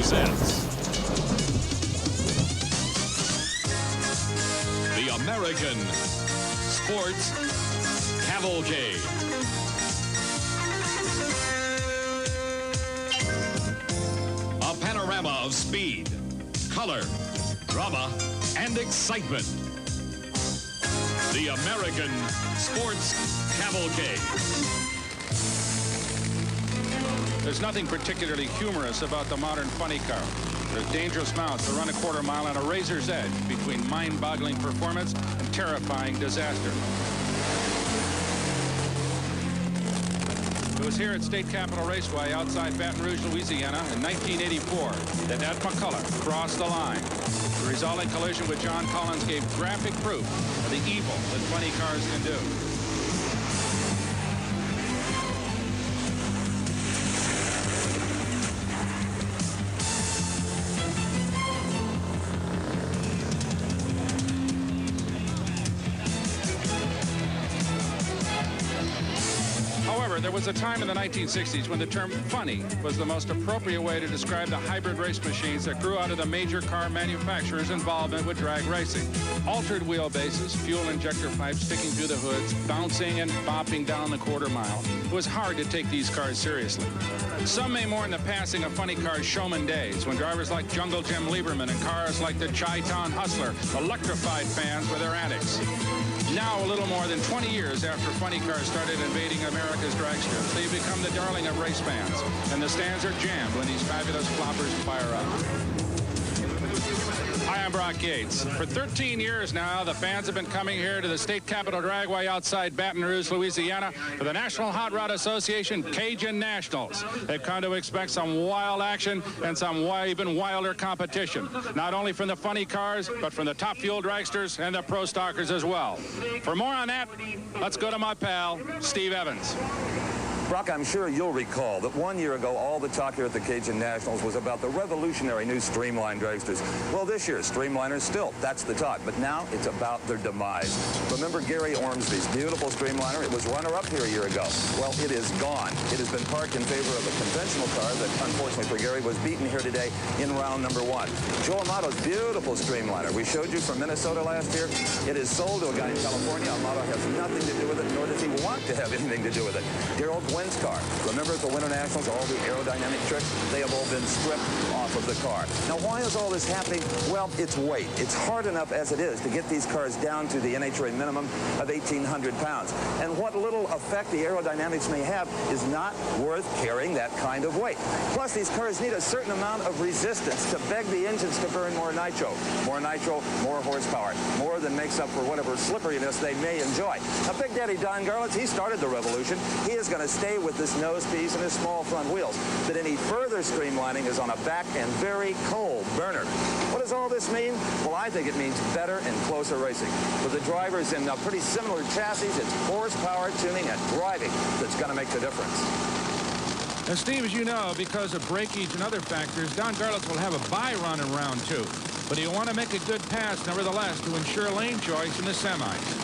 presents the American Sports Cavalcade. A panorama of speed, color, drama, and excitement. The American Sports Cavalcade. There's nothing particularly humorous about the modern funny car. There's dangerous mounts that run a quarter mile on a razor's edge between mind-boggling performance and terrifying disaster. It was here at State Capitol Raceway outside Baton Rouge, Louisiana in 1984 that Ed McCullough crossed the line. The resulting collision with John Collins gave graphic proof of the evil that funny cars can do. There was a time in the 1960s when the term funny was the most appropriate way to describe the hybrid race machines that grew out of the major car manufacturers' involvement with drag racing. Altered wheelbases, fuel injector pipes sticking through the hoods, bouncing and bopping down the quarter mile. It was hard to take these cars seriously. Some may mourn the passing of funny cars' showman days when drivers like Jungle Jim Lieberman and cars like the Chi-Town Hustler electrified fans with their antics. Now, a little more than 20 years after funny cars started invading America's dragsters, they've become the darling of race fans, and the stands are jammed when these fabulous floppers fire up. Hi, I'm Brock Yates. For 13 years now, the fans have been coming here to the State Capitol Dragway outside Baton Rouge, Louisiana, for the National Hot Rod Association Cajun Nationals. They've come to expect some wild action and some even wilder competition, not only from the funny cars, but from the top fuel dragsters and the pro stockers as well. For more on that, let's go to my pal, Steve Evans. Brock, I'm sure you'll recall that 1 year ago, all the talk here at the Cajun Nationals was about the revolutionary new streamlined dragsters. Well, this year, streamliners still, that's the talk, but now it's about their demise. Remember Gary Ormsby's beautiful streamliner? It was runner-up here a year ago. Well, it is gone. It has been parked in favor of a conventional car that, unfortunately for Gary, was beaten here today in round number 1. Joe Amato's beautiful streamliner. We showed you from Minnesota last year. It is sold to a guy in California. Amato has nothing to do with it, nor does he want to have anything to do with it. Daryl Gwynn's car. Remember at the Winter Nationals, all the aerodynamic tricks, they have all been stripped off of the car. Now, why is all this happening? Well, it's weight. It's hard enough as it is to get these cars down to the NHRA minimum of 1,800 pounds. And what little effect the aerodynamics may have is not worth carrying that kind of weight. Plus, these cars need a certain amount of resistance to beg the engines to burn more nitro. More nitro, more horsepower. More than makes up for whatever slipperiness they may enjoy. Now, Big Daddy Don Garlits, he started the revolution. He is going to stay with this nose piece and his small front wheels. But any further streamlining is on a back and very cold burner. What does all this mean? Well, I think it means better and closer racing. With the drivers in pretty similar chassis, it's horsepower, tuning, and driving that's going to make the difference. And Steve, as you know, because of breakage and other factors, Don Garlits will have a bye run in round 2. But he'll want to make a good pass, nevertheless, to ensure lane choice in the semis.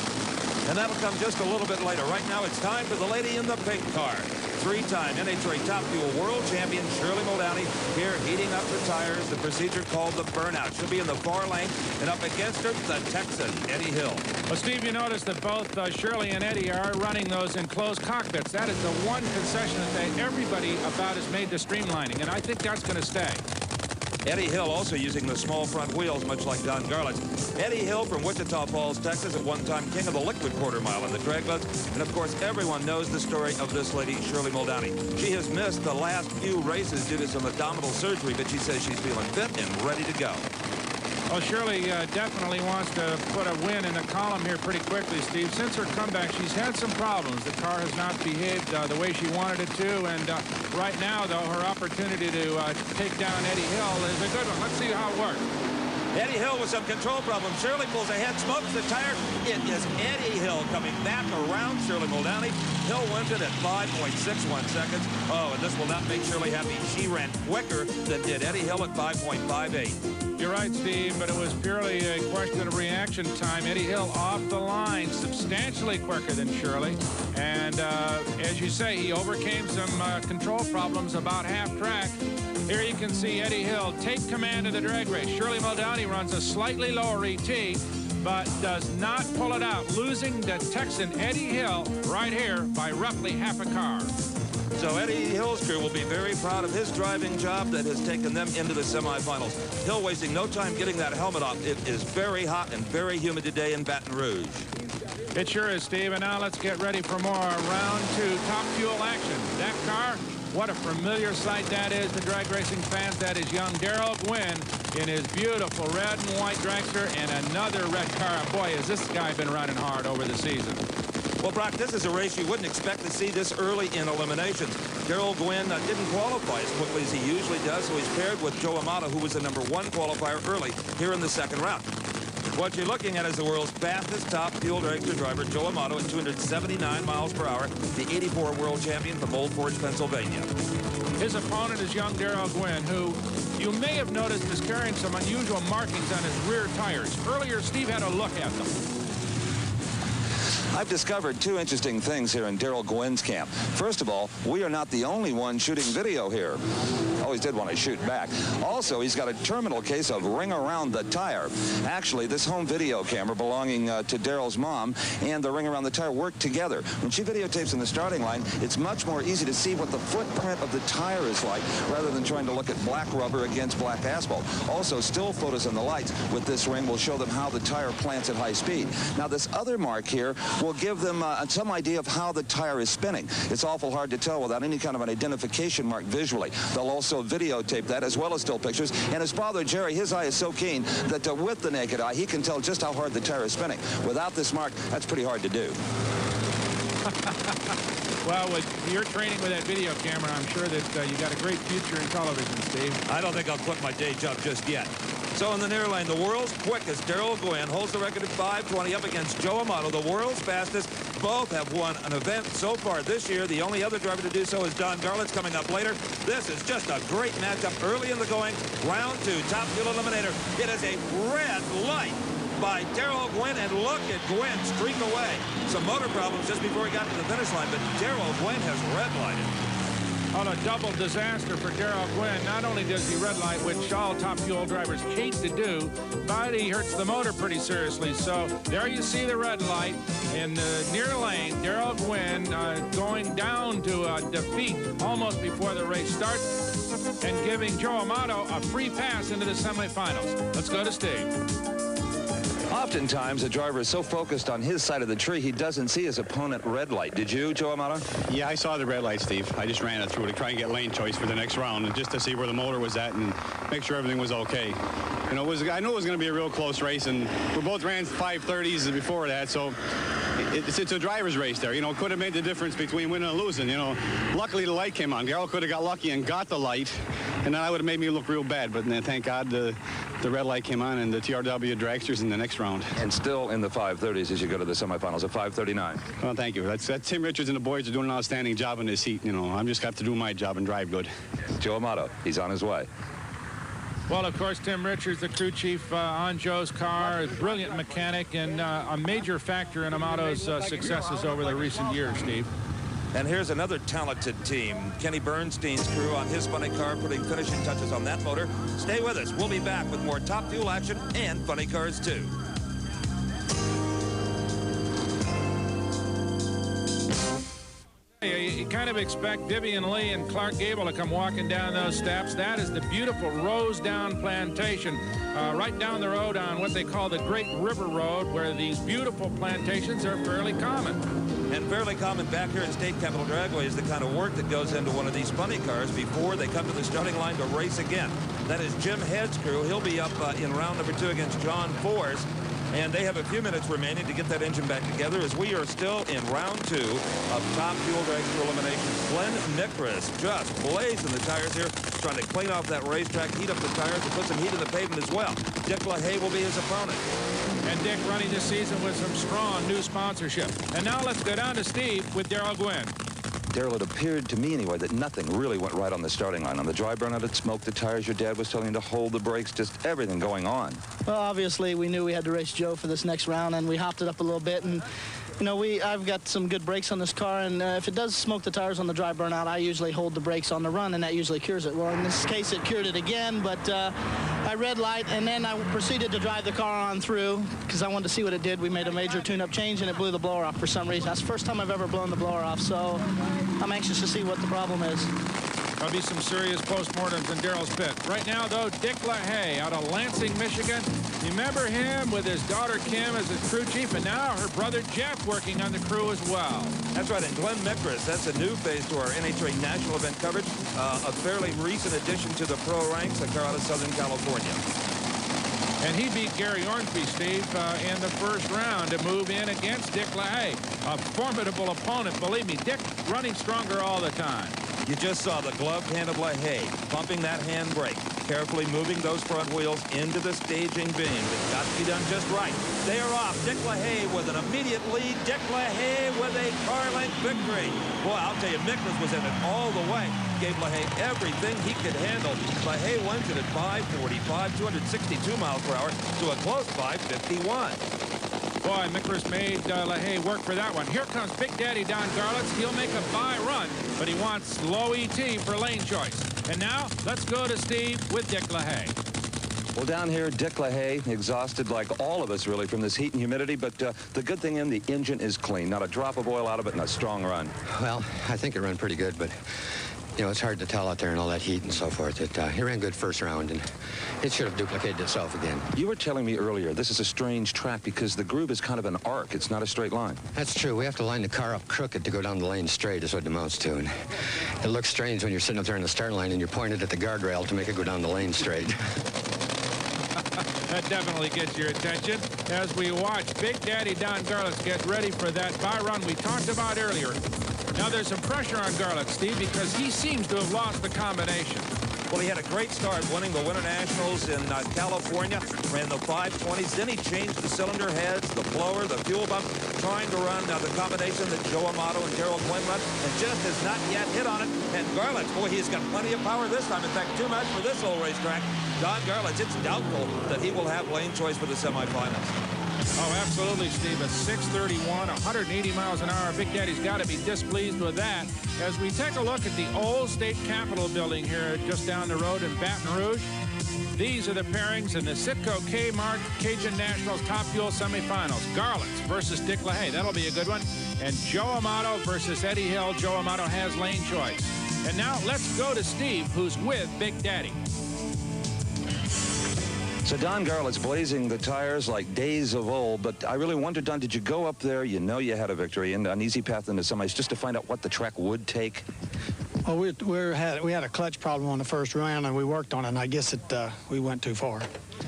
And that'll come just a little bit later. Right now, it's time for the lady in the pink car. Three-time NHRA Top Fuel World Champion Shirley Muldowney here heating up the tires, the procedure called the burnout. She'll be in the far lane, and up against her, the Texan, Eddie Hill. Well, Steve, you notice that both Shirley and Eddie are running those enclosed cockpits. That is the one concession that everybody about has made to streamlining, and I think that's going to stay. Eddie Hill also using the small front wheels, much like Don Garlits. Eddie Hill from Wichita Falls, Texas, at one time king of the liquid quarter mile in the draglets. And, of course, everyone knows the story of this lady, Shirley Muldowney. She has missed the last few races due to some abdominal surgery, but she says she's feeling fit and ready to go. Well, Shirley definitely wants to put a win in the column here pretty quickly, Steve. Since her comeback, she's had some problems. The car has not behaved the way she wanted it to. And right now, though, her opportunity to take down Eddie Hill is a good one. Let's see how it works. Eddie Hill with some control problems. Shirley pulls ahead, smokes the tire. It is Eddie Hill coming back around Shirley Muldowney. Hill wins it at 5.61 seconds. Oh, and this will not make Shirley happy. She ran quicker than did Eddie Hill at 5.58. You're right, Steve, but it was purely a question of reaction time. Eddie Hill off the line, substantially quicker than Shirley. And as you say, he overcame some control problems about half track. Here you can see Eddie Hill take command of the drag race. Shirley Muldowney runs a slightly lower ET, but does not pull it out, losing to Texan Eddie Hill right here by roughly half a car. So Eddie Hill's crew will be very proud of his driving job that has taken them into the semifinals. Hill wasting no time getting that helmet off. It is very hot and very humid today in Baton Rouge. It sure is, Steve. And now let's get ready for more round 2 top fuel action. That car, what a familiar sight that is to drag racing fans. That is young Darrell Gwynn in his beautiful red and white dragster and another red car. Boy, has this guy been running hard over the season. Well, Brock, this is a race you wouldn't expect to see this early in eliminations. Darrell Gwynn didn't qualify as quickly as he usually does, so he's paired with Joe Amato, who was the #1 qualifier early here in the second round. What you're looking at is the world's fastest top fuel dragster driver, Joe Amato, at 279 miles per hour, the '84 world champion from Old Forge, Pennsylvania. His opponent is young Darrell Gwynn, who you may have noticed is carrying some unusual markings on his rear tires. Earlier, Steve had a look at them. I've discovered 2 interesting things here in Darrell Gwynn's camp. First of all, we are not the only one shooting video here. Always did want to shoot back. Also, he's got a terminal case of ring around the tire. Actually, this home video camera belonging to Darrell's mom and the ring around the tire work together. When she videotapes in the starting line, it's much more easy to see what the footprint of the tire is like rather than trying to look at black rubber against black asphalt. Also, still photos in the lights with this ring will show them how the tire plants at high speed. Now, this other mark here will give them some idea of how the tire is spinning. It's awful hard to tell without any kind of an identification mark visually. They'll also videotape that as well as still pictures. And his father, Jerry, his eye is so keen that with the naked eye, he can tell just how hard the tire is spinning. Without this mark, that's pretty hard to do. Well, with your training with that video camera, I'm sure that you got a great future in television, Steve. I don't think I'll quit my day job just yet. So in the near lane, the world's quickest Darrell Gwynn holds the record at 5:20 up against Joe Amato, the world's fastest. Both have won an event so far this year. The only other driver to do so is Don Garlitz coming up later. This is just a great matchup early in the going. Round 2, top fuel eliminator. It is a red light by Darrell Gwynn, and look at Gwynn streak away. Some motor problems just before he got to the finish line, but Darrell Gwynn has red lighted. On a double disaster for Darrell Gwynn. Not only does he red light, which all top fuel drivers hate to do, but he hurts the motor pretty seriously. So there you see the red light in the near lane. Darrell Gwynn going down to a defeat almost before the race starts and giving Joe Amato a free pass into the semifinals. Let's go to Steve. Oftentimes, a driver is so focused on his side of the tree, he doesn't see his opponent red light. Did you, Joe Amato? Yeah, I saw the red light, Steve. I just ran it through to try and get lane choice for the next round, and just to see where the motor was at and make sure everything was okay. You know, I knew it was going to be a real close race, and we both ran 5:30s before that, so it's a driver's race there. You know, could have made the difference between winning and losing. You know, luckily the light came on. Darrell could have got lucky and got the light, and then I would have made me look real bad. But then, thank God, the red light came on, and the TRW dragsters in the next round. And still in the 5:30s as you go to the semifinals at 5:39. Well, thank you. That's Tim Richards and the boys are doing an outstanding job in this heat. You know, I'm just got to do my job and drive good. Joe Amato, he's on his way. Well, of course, Tim Richards, the crew chief on Joe's car, a brilliant mechanic and a major factor in Amato's successes over the recent years, Steve. And here's another talented team. Kenny Bernstein's crew on his funny car putting finishing touches on that motor. Stay with us. We'll be back with more top fuel action and funny cars, too. You kind of expect Vivian Lee and Clark Gable to come walking down those steps. That is the beautiful Rosedown Plantation, right down the road on what they call the Great River Road, where these beautiful plantations are fairly common. And fairly common back here in State Capitol Dragway is the kind of work that goes into one of these funny cars before they come to the starting line to race again. That is Jim Head's crew. He'll be up in round number 2 against John Force. And they have a few minutes remaining to get that engine back together as we are still in round 2 of Top Fuel Dragster Eliminations. Glenn Nyhra just blazing the tires here, trying to clean off that racetrack, heat up the tires, and put some heat in the pavement as well. Dick LaHaye will be his opponent. And Dick running this season with some strong new sponsorship. And now let's go down to Steve with Darrell Gwynn. Darrell, it appeared to me anyway that nothing really went right on the starting line. On the dry burnout, it smoked the tires. Your dad was telling you to hold the brakes, just everything going on. Well, obviously, we knew we had to race Joe for this next round, and we hopped it up a little bit. And, you know, I've got some good brakes on this car, and if it does smoke the tires on the dry burnout, I usually hold the brakes on the run, and that usually cures it. Well, in this case, it cured it again, but I red light, and then I proceeded to drive the car on through because I wanted to see what it did. We made a major tune-up change, and it blew the blower off for some reason. That's the first time I've ever blown the blower off, so I'm anxious to see what the problem is. There'll be some serious postmortems in Darrell's pit. Right now, though, Dick LaHaye out of Lansing, Michigan. Remember him with his daughter Kim as his crew chief, and now her brother Jeff working on the crew as well. That's right, and Glenn Nyhra, that's a new face to our NHRA national event coverage. A fairly recent addition to the pro ranks, a car out of Southern California. And he beat Gary Ormsby, Steve, in the first round to move in against Dick LaHaye. A formidable opponent, believe me. Dick running stronger all the time. You just saw the gloved hand of LaHaye pumping that handbrake, carefully moving those front wheels into the staging beam. It's got to be done just right. They are off. Dick LaHaye with an immediate lead. Dick LaHaye with a car length victory. Boy, I'll tell you, Nyhra was in it all the way. Gave LaHaye everything he could handle. LaHaye wins it at 545, 262 miles per hour to a close 551. Boy, Nyhra's made LaHaye work for that one. Here comes Big Daddy Don Garlits. He'll make a bye run, but he wants low ET for lane choice. And now, let's go to Steve with Dick LaHaye. Well, down here, Dick LaHaye, exhausted like all of us, really, from this heat and humidity. But the good thing the engine is clean. Not a drop of oil out of it and a strong run. Well, I think it ran pretty good, but, you know, it's hard to tell out there in all that heat and so forth. He ran good first round, and it should have duplicated itself again. You were telling me earlier this is a strange track because the groove is kind of an arc. It's not a straight line. That's true. We have to line the car up crooked to go down the lane straight is what it amounts to. And it looks strange when you're sitting up there in the start line and you're pointed at the guardrail to make it go down the lane straight. That definitely gets your attention as we watch Big Daddy Don Garlits get ready for that bye run we talked about earlier. Now there's some pressure on Garlits, Steve, because he seems to have lost the combination. Well, he had a great start winning the Winter Nationals in California, ran the 520s. Then he changed the cylinder heads, the blower, the fuel pump, trying to run the combination that Joe Amato and Darrell Gwynn run, and just has not yet hit on it. And Garlits, boy, he's got plenty of power this time. In fact, too much for this old racetrack. Don Garlits, it's doubtful that he will have lane choice for the semifinals. Oh, absolutely, Steve. A 631, 180 miles an hour. Big Daddy's got to be displeased with that. As we take a look at the old state capitol building here just down the road in Baton Rouge, these are the pairings in the Citgo Kmart Cajun Nationals Top Fuel semifinals. Garlits versus Dick LaHaye. That'll be a good one. And Joe Amato versus Eddie Hill. Joe Amato has lane choice. And now let's go to Steve, who's with Big Daddy. So Don Garlits blazing the tires like days of old, but I really wondered, Don, did you go up there, you know you had a victory, and an easy path into semis just to find out what the track would take? Well, we had a clutch problem on the first round, and we worked on it, and I guess we went too far.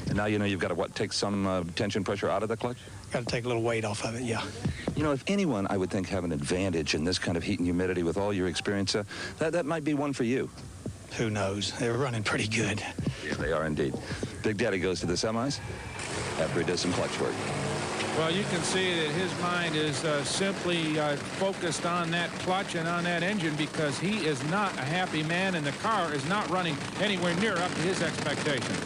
And now you know you've got to, take some tension pressure out of the clutch? Got to take a little weight off of it, yeah. You know, if anyone, I would think, have an advantage in this kind of heat and humidity with all your experience, that might be one for you. Who knows? They were running pretty good. Yeah, they are indeed. Big Daddy goes to the semis after he does some clutch work. Well, you can see that his mind is simply focused on that clutch and on that engine because he is not a happy man, and the car is not running anywhere near up to his expectations.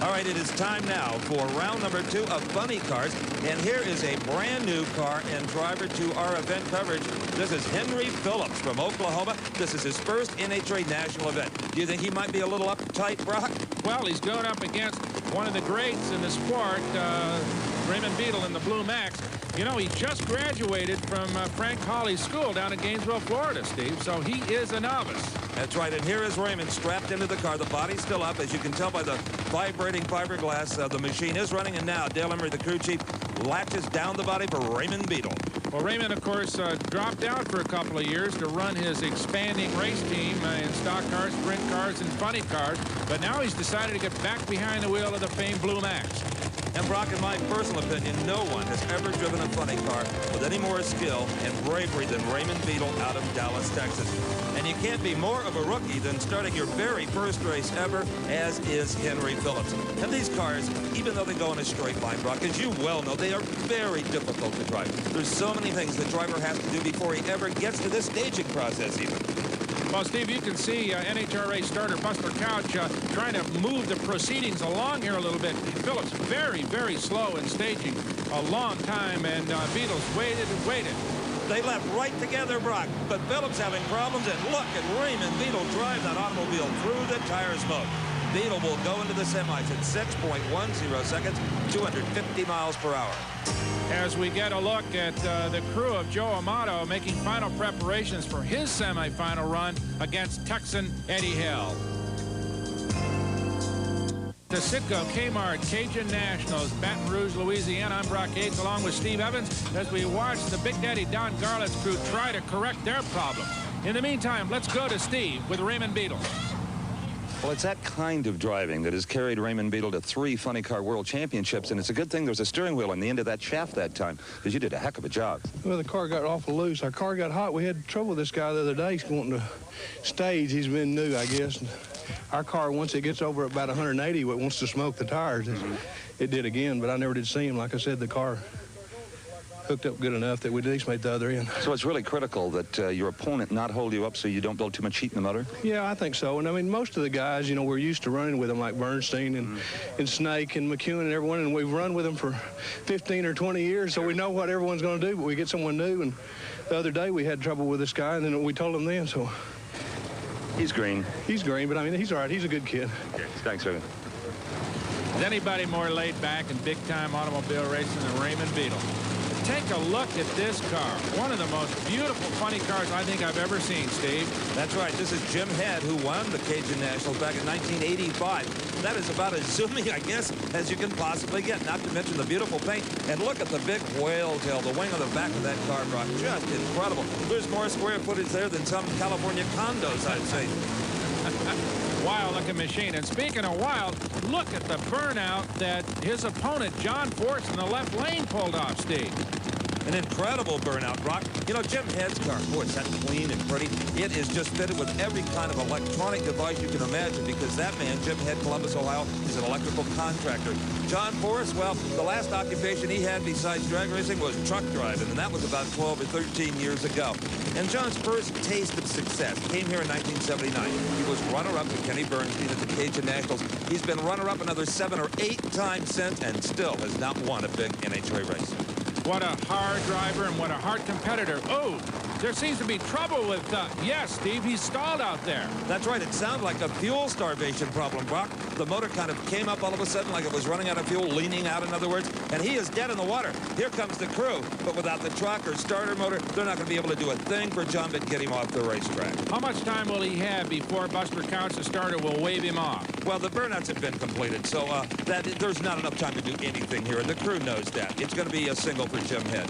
All right, it is time now for round number 2 of Funny Cars. And here is a brand new car and driver to our event coverage. This is Henry Phillips from Oklahoma. This is his first NHRA national event. Do you think he might be a little uptight, Brock? Well, he's going up against one of the greats in the sport, Raymond Beadle in the Blue Max. You know, he just graduated from Frank Hawley's school down in Gainesville, Florida, Steve, so he is a novice. That's right, and here is Raymond strapped into the car. The body's still up, as you can tell by the vibrating fiberglass. The machine is running, and now Dale Emery, the crew chief, latches down the body for Raymond Beadle. Well, Raymond, of course, dropped out for a couple of years to run his expanding race team in stock cars, sprint cars, and funny cars, but now he's decided to get back behind the wheel of the famed Blue Max. And Brock, in my personal opinion, no one has ever driven a funny car with any more skill and bravery than Raymond Beadle out of Dallas, Texas. And you can't be more of a rookie than starting your very first race ever, as is Henry Phillips. And these cars, even though they go in a straight line, Brock, as you well know, they are very difficult to drive. There's so many things the driver has to do before he ever gets to this staging process even. Well, Steve, you can see NHRA starter Buster Couch trying to move the proceedings along here a little bit. Phillips very, very slow in staging a long time, and Beadle's waited and waited. They left right together, Brock, but Phillips having problems, and look at Raymond Beadle drive that automobile through the tire smoke. Beadle will go into the semis at 6.10 seconds, 250 miles per hour. As we get a look at the crew of Joe Amato making final preparations for his semifinal run against Texan Eddie Hill. The Citgo Kmart Cajun Nationals, Baton Rouge, Louisiana. I'm Brock Yates along with Steve Evans as we watch the Big Daddy Don Garlett's crew try to correct their problems. In the meantime, let's go to Steve with Raymond Beadle. Well, it's that kind of driving that has carried Raymond Beadle to 3 funny car world championships, and it's a good thing there was a steering wheel in the end of that shaft that time, because you did a heck of a job. Well, the car got awful loose. Our car got hot. We had trouble with this guy the other day. He's wanting to stage. He's been new, I guess. And our car, once it gets over about 180, it wants to smoke the tires. It did again, but I never did see him. Like I said, the car hooked up good enough that we at least made the other end. So it's really critical that your opponent not hold you up so you don't build too much heat in the motor? Yeah, I think so. And, I mean, most of the guys, you know, we're used to running with them, like Bernstein and Snake and McEwen and everyone, and we've run with them for 15 or 20 years, so we know what everyone's going to do, but we get someone new, and the other day we had trouble with this guy, and then we told him then, so. He's green. He's green, but, I mean, he's all right. He's a good kid. Okay. Thanks, Raymond. Is anybody more laid back in big-time automobile racing than Raymond Beadle? Take a look at this car. One of the most beautiful funny cars I think I've ever seen, Steve. That's right. This is Jim Head, who won the Cajun Nationals back in 1985. That is about as zoomy, I guess, as you can possibly get, not to mention the beautiful paint. And look at the big whale tail, the wing on the back of that car, Brock. Just incredible. There's more square footage there than some California condos, I'd say. Wild-looking machine. And speaking of wild, look at the burnout that his opponent, John Force, in the left lane pulled off, Steve. An incredible burnout, Brock. You know, Jim Head's car, boy, it's that clean and pretty. It is just fitted with every kind of electronic device you can imagine, because that man, Jim Head, Columbus, Ohio, is an electrical contractor. John Forrest, well, the last occupation he had besides drag racing was truck driving, and that was about 12 or 13 years ago. And John's first taste of success came here in 1979. He was runner-up with Kenny Bernstein at the Cajun Nationals. He's been runner-up another 7 or 8 times since, and still has not won a big NHRA race. What a hard driver and what a hard competitor. Oh, there seems to be trouble with, yes, Steve, he's stalled out there. That's right. It sounded like a fuel starvation problem, Brock. The motor kind of came up all of a sudden like it was running out of fuel, leaning out, in other words, and he is dead in the water. Here comes the crew, but without the truck or starter motor, they're not going to be able to do a thing for John but get him off the racetrack. How much time will he have before Buster Couch, the starter, will wave him off? Well, the burnouts have been completed, so there's not enough time to do anything here, and the crew knows that. It's going to be a single for Jim Head.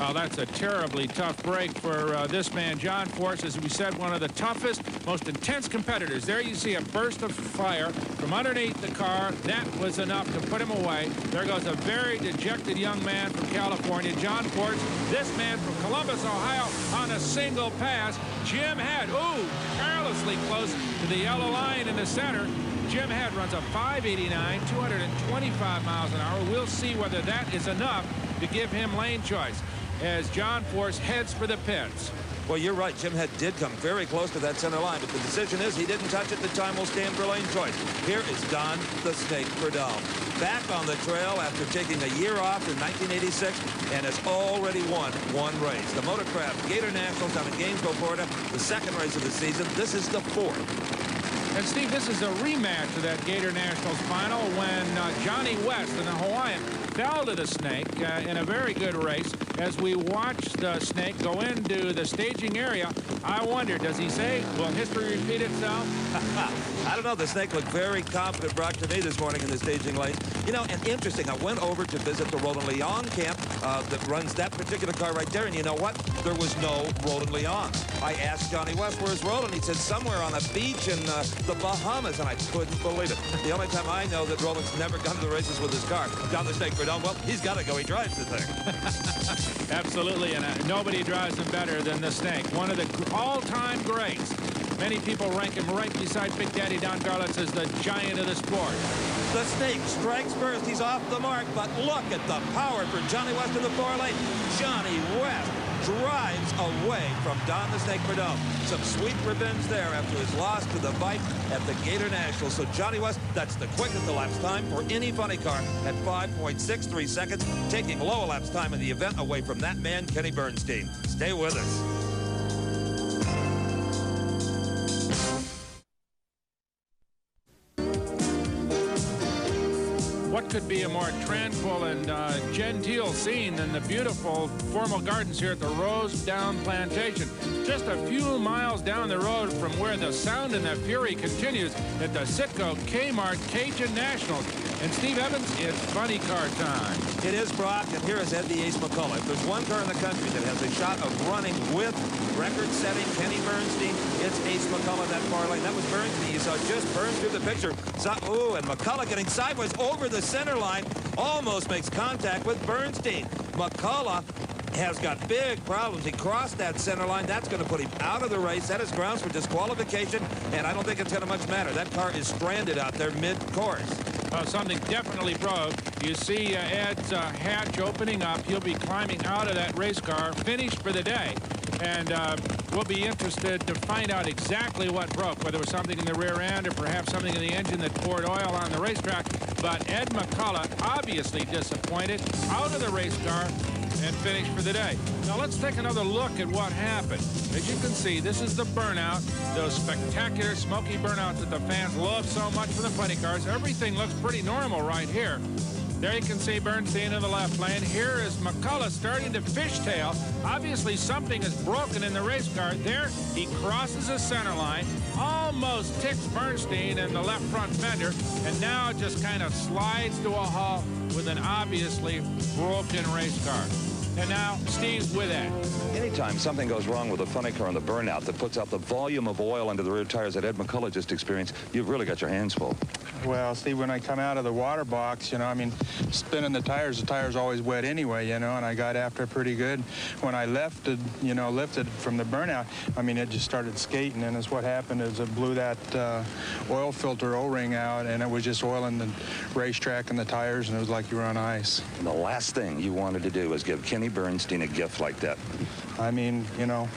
Oh, that's a terribly tough break for this man, John Force, as we said, one of the toughest, most intense competitors. There you see a burst of fire from underneath the car. That was enough to put him away. There goes a very dejected young man from California, John Force. This man from Columbus, Ohio, on a single pass. Jim Head, ooh, carelessly close to the yellow line in the center. Jim Head runs a 589, 225 miles an hour. We'll see whether that is enough to give him lane choice as John Force heads for the pits. Well, you're right. Jim Head did come very close to that center line, but the decision is he didn't touch it. The time will stand for lane choice. Here is Don the Snake Prudhomme, back on the trail after taking a year off in 1986 and has already won 1 race. The Motorcraft Gator Nationals down in Gainesville, Florida, the 2nd race of the season. This is the 4th. And, Steve, this is a rematch of that Gator Nationals final when Johnny West and the Hawaiian fell to the Snake in a very good race. As we watch the Snake go into the staging area, I wonder, does he say, will history repeat itself? I don't know. The Snake looked very confident, Brock, to me this morning in the staging lane. You know, and interesting, I went over to visit the Roland Leon camp that runs that particular car right there, and you know what? There was no Roland Leon. I asked Johnny West, where's Roland? He said somewhere on a beach in the Bahamas, and I couldn't believe it. The only time I know that Roland's never gone to the races with his car down the Snake Verdun, well, he's got to go. He drives the thing. Absolutely, and nobody drives him better than the Snake. One of the all-time greats. Many people rank him right beside Big Daddy Don Garlits as the giant of the sport. The Snake strikes first. He's off the mark, but look at the power for Johnny West in the 4 lane. Johnny West drives away from Don the Snake Verdun. Some sweet revenge there after his loss to the bite at the Gator Nationals. So Johnny West, that's the quickest elapsed time for any funny car at 5.63 seconds, taking low elapsed time in the event away from that man, Kenny Bernstein. Stay with us. What could be a more tranquil and genteel scene than the beautiful formal gardens here at the Rouge Down Plantation? Just a few miles down the road from where the sound and the fury continues at the Citgo Kmart Cajun Nationals. And Steve Evans, it's funny car time. It is, Brock, and here is Ed the Ace McCullough. If there's one car in the country that has a shot of running with record-setting Kenny Bernstein, it's Ace McCullough, that far lane. That was Bernstein. You saw just burn through the picture. Ooh, and McCullough getting sideways over the center line, almost makes contact with Bernstein. McCullough has got big problems. He crossed that center line. That's going to put him out of the race. That is grounds for disqualification, and I don't think it's going to much matter. That car is stranded out there mid-course. Something definitely broke. You see Ed's hatch opening up. He'll be climbing out of that race car, finished for the day. And we'll be interested to find out exactly what broke, whether it was something in the rear end or perhaps something in the engine that poured oil on the racetrack. But Ed McCullough, obviously disappointed, out of the race car and finished for the day. Now let's take another look at what happened. As you can see, this is the burnout, those spectacular smoky burnouts that the fans love so much for the funny cars. Everything looks pretty normal right here. There you can see Bernstein in the left lane. Here is McCullough starting to fishtail. Obviously something is broken in the race car. There he crosses the center line, almost ticks Bernstein in the left front fender, and now just kind of slides to a halt with an obviously broken race car. And now Steve's with that. Anytime something goes wrong with a funny car on the burnout that puts out the volume of oil into the rear tires that Ed McCullough just experienced, you've really got your hands full. Well, Steve, when I come out of the water box, you know, I mean, spinning the tire's always wet anyway, you know, and I got after it pretty good. When I lifted from the burnout, I mean, it just started skating, and what happened is it blew that oil filter O-ring out, and it was just oiling the racetrack and the tires, and it was like you were on ice. And the last thing you wanted to do was give Kenny Bernstein a gift like that. I mean, you know,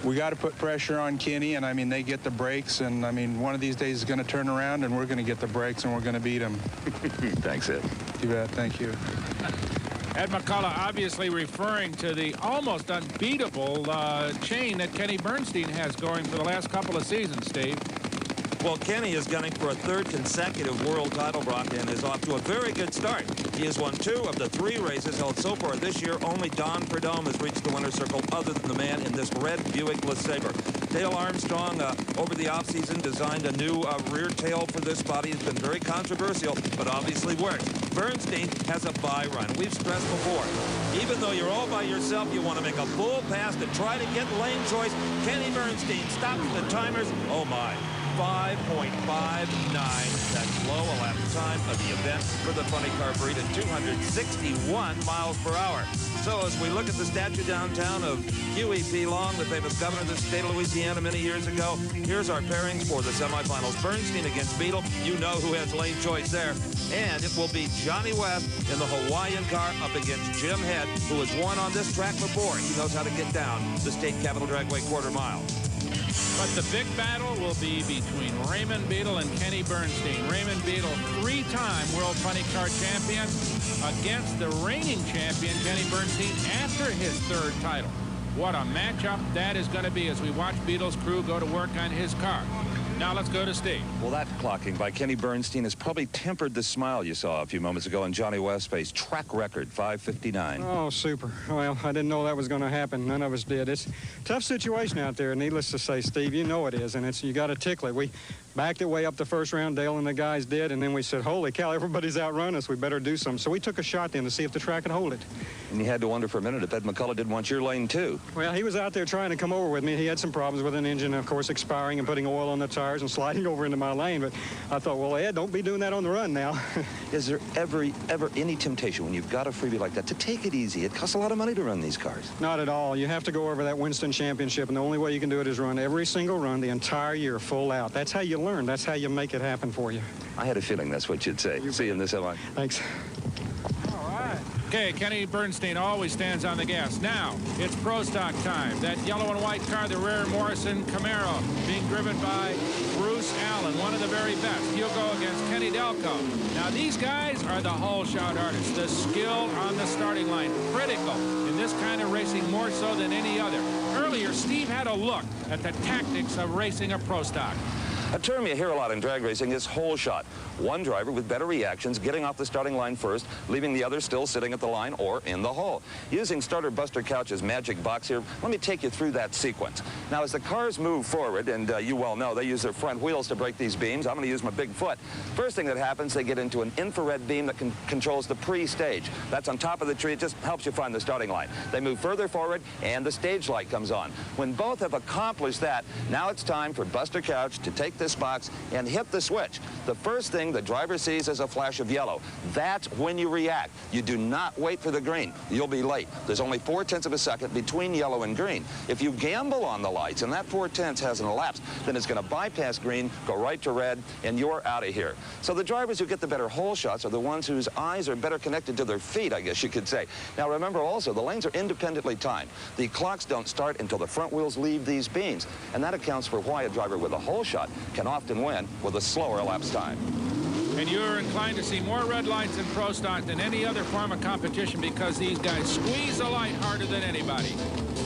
we got to put pressure on Kenny, and I mean, they get the brakes, and I mean, one of these days is going to turn around, and we're going to get the brakes, and we're going to beat him. Thanks, Ed. You bet. Thank you. Ed McCullough obviously referring to the almost unbeatable chain that Kenny Bernstein has going for the last couple of seasons, Steve. Well, Kenny is gunning for a third consecutive world title, Brock, and is off to a very good start. He has won 2 of the 3 races held so far this year. Only Don Prudhomme has reached the winner's circle other than the man in this red Buick LeSabre. Dale Armstrong, over the offseason, designed a new rear tail for this body. It's been very controversial, but obviously works. Bernstein has a bye run. We've stressed before, even though you're all by yourself, you want to make a full pass to try to get lane choice. Kenny Bernstein stops the timers. Oh, my. 5.59. That's low elapsed time of the event for the funny car breed at 261 miles per hour. So as we look at the statue downtown of Huey P. Long, the famous governor of the state of Louisiana many years ago, here's our pairings for the semifinals. Bernstein against Beetle. You know who has lane choice there. And it will be Johnny West in the Hawaiian car up against Jim Head, who has won on this track before. He knows how to get down the state capital dragway quarter mile. But the big battle will be between Raymond Beetle and Kenny Bernstein. Raymond Beetle, 3-time World Funny Car Champion, against the reigning champion, Kenny Bernstein, after his 3rd title. What a matchup that is going to be as we watch Beetle's crew go to work on his car. Now let's go to Steve. Well, that clocking by Kenny Bernstein has probably tempered the smile you saw a few moments ago in Johnny West's face. Track record, 5:59. Oh, super. Well, I didn't know that was going to happen. None of us did. It's a tough situation out there, needless to say, Steve. You know it is, and you got to tickle it. backed it way up the first round, Dale and the guys did, and then we said, holy cow, everybody's outrun us. We better do something. So we took a shot then to see if the track could hold it. And you had to wonder for a minute if Ed McCullough didn't want your lane, too. Well, he was out there trying to come over with me. He had some problems with an engine, of course, expiring and putting oil on the tires and sliding over into my lane. But I thought, well, Ed, don't be doing that on the run now. Is there ever any temptation when you've got a freebie like that to take it easy? It costs a lot of money to run these cars. Not at all. You have to go over that Winston Championship, and the only way you can do it is run every single run the entire year full out. That's how you learn. That's how you make it happen for you. I had a feeling that's what you'd say. See you in this headline. Thanks. Okay, Kenny Bernstein always stands on the gas. Now, it's Pro Stock time. That yellow and white car, the rare Morrison Camaro, being driven by Bruce Allen, one of the very best. He'll go against Kenny Delco. Now, these guys are the whole shot artists. The skill on the starting line, critical in this kind of racing, more so than any other. Earlier, Steve had a look at the tactics of racing a Pro Stock. A term you hear a lot in drag racing is hole shot. One driver with better reactions getting off the starting line first, leaving the other still sitting at the line or in the hole. Using starter Buster Couch's magic box here, let me take you through that sequence. Now, as the cars move forward, and you well know they use their front wheels to break these beams, I'm going to use my big foot. First thing that happens, they get into an infrared beam that controls the pre-stage. That's on top of the tree. It just helps you find the starting line. They move further forward, and the stage light comes on. When both have accomplished that, now it's time for Buster Couch to take this box and hit the switch. The first thing the driver sees is a flash of yellow. That's when you react. You do not wait for the green. You'll be late. There's only 0.4 of a second between yellow and green. If you gamble on the lights and that 0.4 hasn't elapsed, then it's going to bypass green, go right to red, and you're out of here. So the drivers who get the better hole shots are the ones whose eyes are better connected to their feet, I guess you could say. Now remember also, the lanes are independently timed. The clocks don't start until the front wheels leave these beams, and that accounts for why a driver with a hole shot can often win with a slower elapsed time. And you're inclined to see more red lights in Pro Stock than any other form of competition because these guys squeeze the light harder than anybody.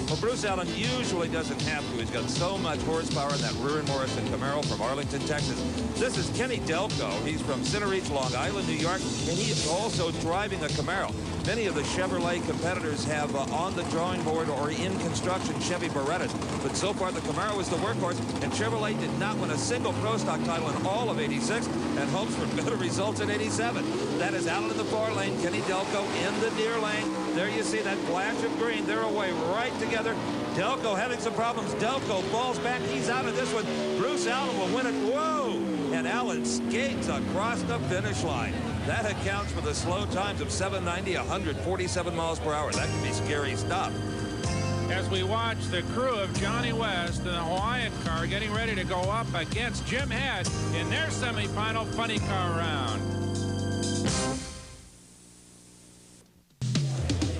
Well, Bruce Allen usually doesn't have to. He's got so much horsepower in that rear Morrison Camaro from Arlington, Texas. This is Kenny Delco. He's from Center Ridge, Long Island, New York, and he is also driving a Camaro. Many of the Chevrolet competitors have on the drawing board or in construction Chevy Berettas, but so far the Camaro is the workhorse, and Chevrolet did not win a single Pro Stock title in all of '86 and hopes for better results in '87. That is Allen in the far lane, Kenny Delco in the near lane. There you see that flash of green. They're away right together. Delco having some problems. Delco falls back. He's out of this one. Bruce Allen will win it. Whoa! And Allen skates across the finish line. That accounts for the slow times of 790, 147 miles per hour. That can be scary stuff. As we watch the crew of Johnny West in the Hawaiian car getting ready to go up against Jim Head in their semifinal funny car round.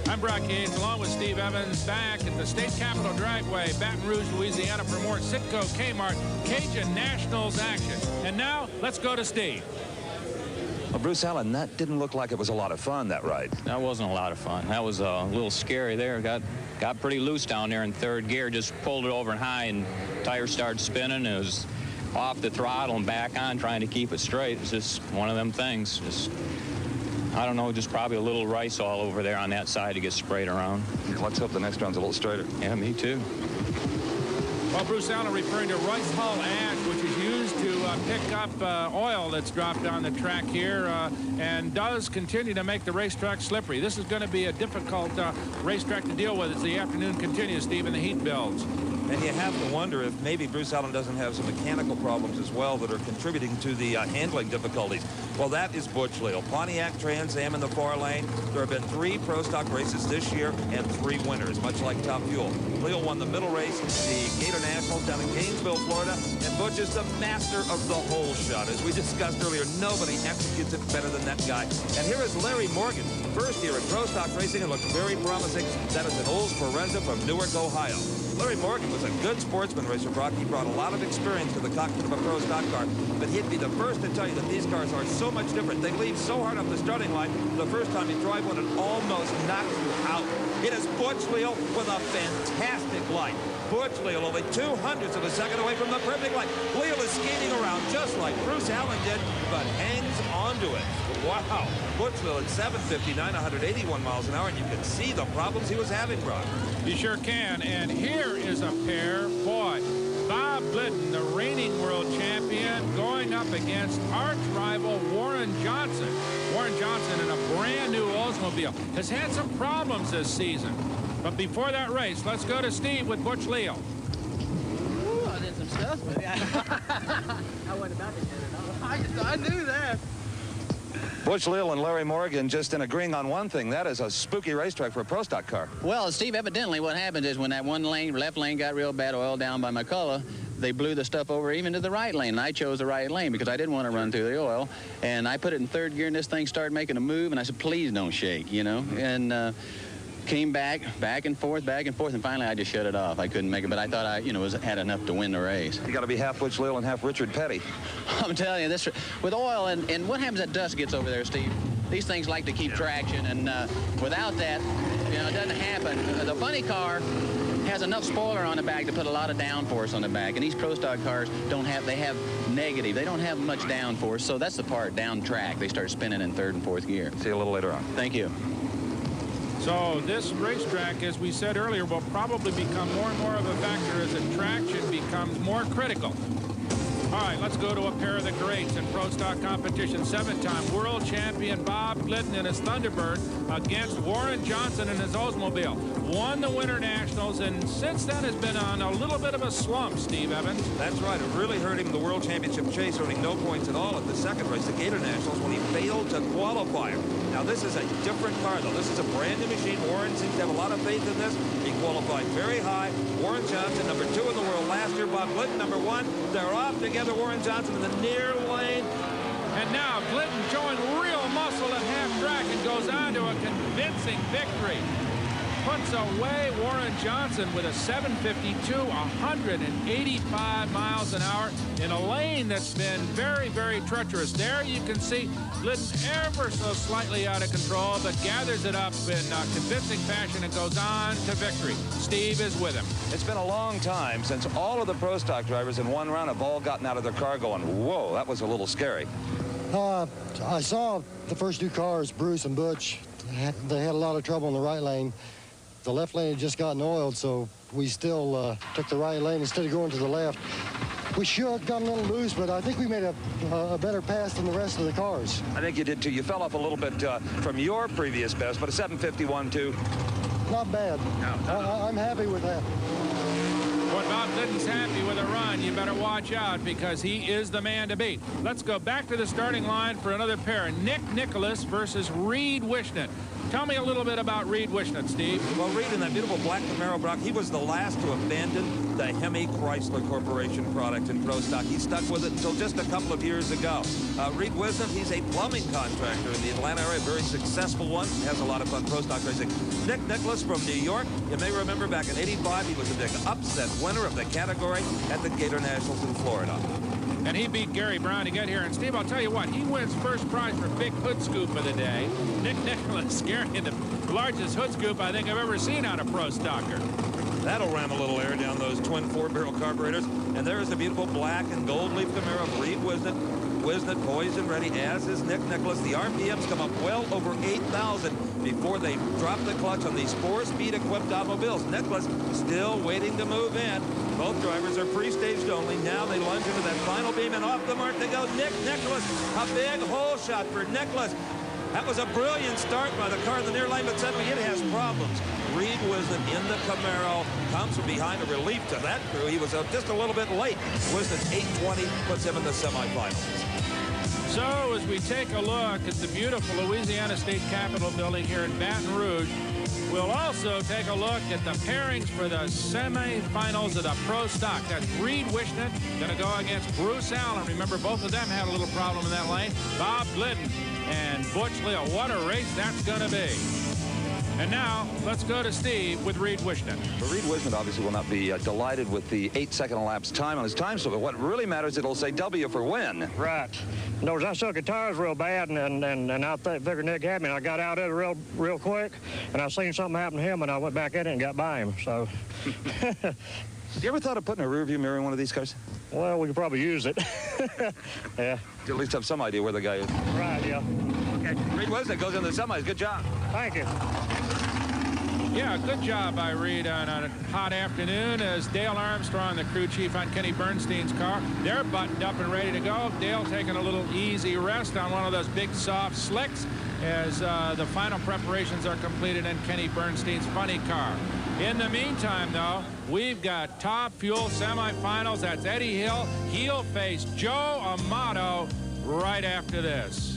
I'm Brock Hayes, along with Steve Evans, back at the State Capitol Dragway, Baton Rouge, Louisiana, for more Citgo Kmart Cajun Nationals action. And now, let's go to Steve. Well, Bruce Allen, that didn't look like it was a lot of fun, that ride. That wasn't a lot of fun. That was a little scary there. Got pretty loose down there in third gear. Just pulled it over and high, and tires started spinning. It was off the throttle and back on, trying to keep it straight. It's just one of them things. Just, I don't know, just probably a little rice all over there on that side to get sprayed around. Let's hope the next round's a little straighter. Yeah, me too. Well, Bruce Allen referring to rice hull ash, which is used to pick up oil that's dropped on the track here and does continue to make the racetrack slippery. This is going to be a difficult racetrack to deal with as the afternoon continues, Steve, and the heat builds. And you have to wonder if maybe Bruce Allen doesn't have some mechanical problems as well that are contributing to the handling difficulties. Well, that is Butch Leal. Pontiac Trans Am in the far lane. There have been 3 Pro Stock races this year and 3 winners, much like Top Fuel. Leal won the middle race, the Cajun Nationals down in Gainesville, Florida, and Butch is the master of the hole shot. As we discussed earlier, nobody executes it better than that guy. And here is Larry Morgan, first year in Pro Stock racing, and looks very promising. That is an Olds Forenza from Newark, Ohio. Larry Morgan was a good sportsman racer, Brock. He brought a lot of experience to the cockpit of a Pro Stock car, but he'd be the first to tell you that these cars are so much different. They leave so hard off the starting line, the first time you drive one, it almost knocks you out. It is Butch Leal with a fantastic light. Butch Leal only 2/100ths of a second away from the perfect light. Leal is skating around just like Bruce Allen did, but hangs onto it. Wow. Butch Leal at 759, 181 miles an hour, and you can see the problems he was having, Brock. You sure can. And here is a pair. Boy, Bob Glidden, the reigning world champion, going up against arch rival Warren Johnson. Warren Johnson in a brand new Oldsmobile has had some problems this season. But before that race, let's go to Steve with Butch Leal. Ooh, I did some stuff, but yeah. I wasn't about to get it. I knew that. Butch Leal and Larry Morgan just in agreeing on one thing. That is a spooky racetrack for a pro stock car. Well, Steve, evidently what happened is when that one lane, left lane, got real bad oil down by McCullough, they blew the stuff over even to the right lane. And I chose the right lane because I didn't want to run through the oil. And I put it in third gear, and this thing started making a move. And I said, please don't shake, you know. And came back and forth, and finally I just shut it off. I couldn't make it, but I thought I, had enough to win the race. You got to be half Butch Leal and half Richard Petty. I'm telling you, this with oil and what happens as dust gets over there, Steve? These things like to keep traction, and without that, it doesn't happen. The funny car has enough spoiler on the back to put a lot of downforce on the back, and these pro stock cars they have negative. They don't have much downforce, so that's the part down track. They start spinning in third and fourth gear. See you a little later on. Thank you. So this racetrack, as we said earlier, will probably become more and more of a factor as the traction becomes more critical. All right, let's go to a pair of the greats in pro stock competition. 7-time world champion Bob Glidden in his Thunderbird against Warren Johnson in his Oldsmobile. Won the Winter Nationals, and since then has been on a little bit of a slump, Steve Evans. That's right. It really hurt him in the World Championship chase, earning no points at all at the second race, the Gator Nationals, when he failed to qualify. Now, this is a different car, though. This is a brand new machine. Warren seems to have a lot of faith in this. He qualified very high. Warren Johnson, number 2 in the world last year. Bob Glidden, number 1. They're off together. Warren Johnson in the near lane. And now Glidden showing real muscle at half track and goes on to a convincing victory. Puts away Warren Johnson with a 752, 185 miles an hour in a lane that's been very, very treacherous. There you can see Glidden ever so slightly out of control, but gathers it up in convincing fashion and goes on to victory. Steve is with him. It's been a long time since all of the pro stock drivers in one round have all gotten out of their car going, whoa, that was a little scary. I saw the first 2 cars, Bruce and Butch. They had a lot of trouble in the right lane. The left lane had just gotten oiled, so we still took the right lane instead of going to the left. We should have gotten a little loose, but I think we made a better pass than the rest of the cars. I think you did, too. You fell off a little bit from your previous best, but a 751, too. Not bad. No. I'm happy with that. When Bob Glidden's happy with a run, you better watch out because he is the man to beat. Let's go back to the starting line for another pair. Nick Nicholas versus Reed Wishnet. Tell me a little bit about Reed Wishnet, Steve. Well, Reed in that beautiful black Camaro, Brock, he was the last to abandon the Hemi Chrysler Corporation product in pro stock. He stuck with it until just a couple of years ago. Reed Wishnet, he's a plumbing contractor in the Atlanta area, a very successful one. He has a lot of fun pro stock racing. Nick Nicholas from New York. You may remember back in '85, he was a big upset winner of the category at the Gator Nationals in Florida. And he beat Gary Brown to get here. And, Steve, I'll tell you what, he wins first prize for big hood scoop of the day. Nick Nicholas carrying the largest hood scoop I think I've ever seen on a pro stocker. That'll ram a little air down those twin 4-barrel carburetors. And there is the beautiful black and gold leaf Camaro of Reed Wishnet. Wishnet poised and ready, as is Nick Nicholas. The RPMs come up well over 8,000 before they drop the clutch on these 4-speed equipped automobiles. Nicholas still waiting to move in. Both drivers are pre-staged only. Now they lunge into that final beam, and off the mark they go. Nick Nicholas, a big hole shot for Nicholas. That was a brilliant start by the car in the near lane, but suddenly it has problems. Reed Wishnet in the Camaro comes from behind, a relief to that crew. He was just a little bit late. Wishnet's 820 puts him in the semifinals. So as we take a look at the beautiful Louisiana State Capitol building here in Baton Rouge, we'll also take a look at the pairings for the semifinals of the pro stock. That's Reed Wishnet going to go against Bruce Allen. Remember, both of them had a little problem in that lane. Bob Glidden and Butch Leal. What a race that's going to be. And now, let's go to Steve with Reed Wishnet. Well, Reed Wishnet obviously will not be delighted with the 8-second elapsed time on his time slip. But what really matters, it'll say W for win. Right. Knows I suck at tires real bad, and I figured Nick had me. And I got out of it real quick, and I seen something happen to him, and I went back in it and got by him. So. You ever thought of putting a rearview mirror in one of these cars? Well, we could probably use it. Yeah. You at least have some idea where the guy is. Right, yeah. Okay. Reed Wishnet goes into the semis. Good job. Thank you. Yeah, good job by Reed on a hot afternoon as Dale Armstrong, the crew chief on Kenny Bernstein's car. They're buttoned up and ready to go. Dale taking a little easy rest on one of those big soft slicks as the final preparations are completed in Kenny Bernstein's funny car. In the meantime, though, we've got Top Fuel semifinals. That's Eddie Hill. He'll face Joe Amato right after this.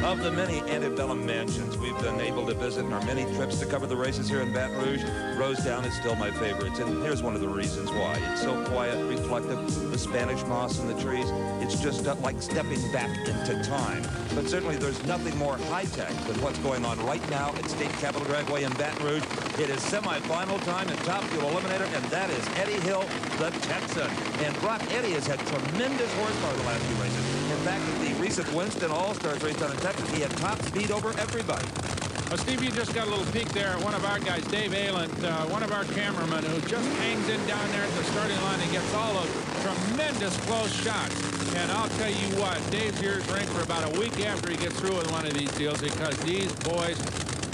Of the many antebellum mansions we've been able to visit in our many trips to cover the races here in Baton Rouge, Rosedown is still my favorite. And here's one of the reasons why. It's so quiet, reflective, the Spanish moss in the trees. It's just like stepping back into time. But certainly there's nothing more high-tech than what's going on right now at State Capitol Dragway in Baton Rouge. It is semifinal time in Top Fuel Eliminator, and that is Eddie Hill, the Texan. And Brock, Eddie has had tremendous horsepower the last few races. In fact, at the recent Winston All-Stars race down in Texas, he had top speed over everybody. Well, Steve, you just got a little peek there at one of our guys, Dave Aylant, one of our cameramen who just hangs in down there at the starting line and gets all those tremendous close shots. And I'll tell you what, Dave's ears ring for about a week after he gets through with one of these deals because these boys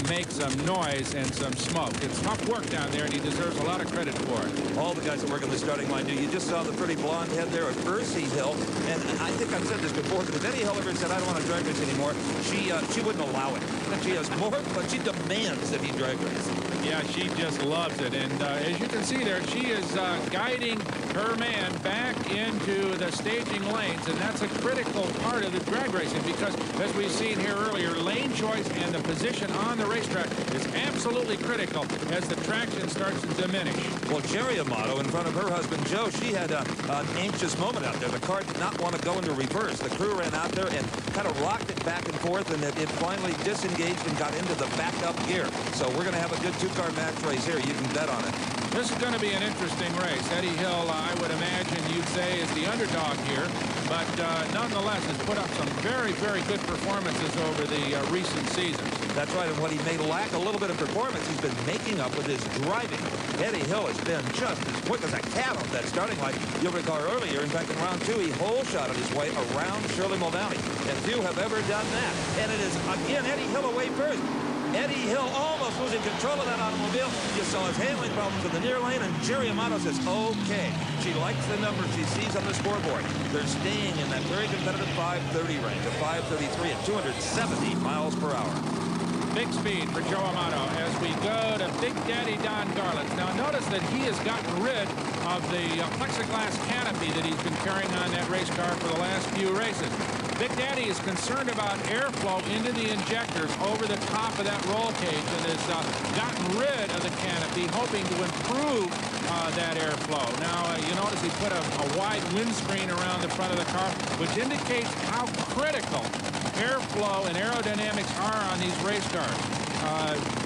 make some noise and some smoke. It's tough work down there, and he deserves a lot of credit for it. All the guys that work on the starting line do. You just saw the pretty blonde head there of Ursi Hill, and I think I've said this before, but if Eddie Hill ever said, I don't want to drag race anymore, she wouldn't allow it. She has more, but she demands that he drag race. Yeah, she just loves it, and as you can see there, she is guiding her man back into the staging lanes, and that's a critical part of the drag racing because, as we've seen here earlier, lane choice and the position on the racetrack is absolutely critical as the traction starts to diminish. Well, Jerry Amato, in front of her husband, Joe, she had an anxious moment out there. The car did not want to go into reverse. The crew ran out there and kind of rocked it back and forth, and it finally disengaged and got into the backup gear. So we're going to have a good two-car match race here. You can bet on it. This is going to be an interesting race. Eddie Hill, I would imagine you'd say, is the underdog here, but nonetheless has put up some very, very good performances over the recent seasons. That's right, and what he may lack a little bit of performance, he's been making up with his driving. Eddie Hill has been just as quick as a cat off that starting line. You'll recall earlier, in fact, in round 2, he hole-shotted his way around Shirley Muldowney, and few have ever done that. And it is, again, Eddie Hill away first. Eddie Hill almost losing control of that automobile. You saw his handling problems in the near lane, and Jerry Amato says, okay. She likes the numbers she sees on the scoreboard. They're staying in that very competitive 530 range, a 533 at 270 miles per hour. Big speed for Joe Amato as we go to Big Daddy Don Garland. Now notice that he has gotten rid of the plexiglass canopy that he's been carrying on that race car for the last few races. Big Daddy is concerned about airflow into the injectors over the top of that roll cage and has gotten rid of the canopy, hoping to improve that airflow. Now, you notice he put a wide windscreen around the front of the car, which indicates how critical airflow and aerodynamics are on these race cars.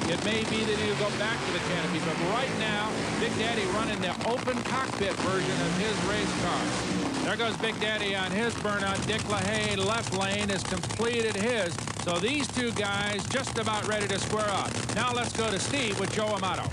It may be that he'll go back to the canopy, but right now, Big Daddy running the open cockpit version of his race car. There goes Big Daddy on his burnout. Dick LaHaye, left lane, has completed his. So these two guys just about ready to square up. Now let's go to Steve with Joe Amato.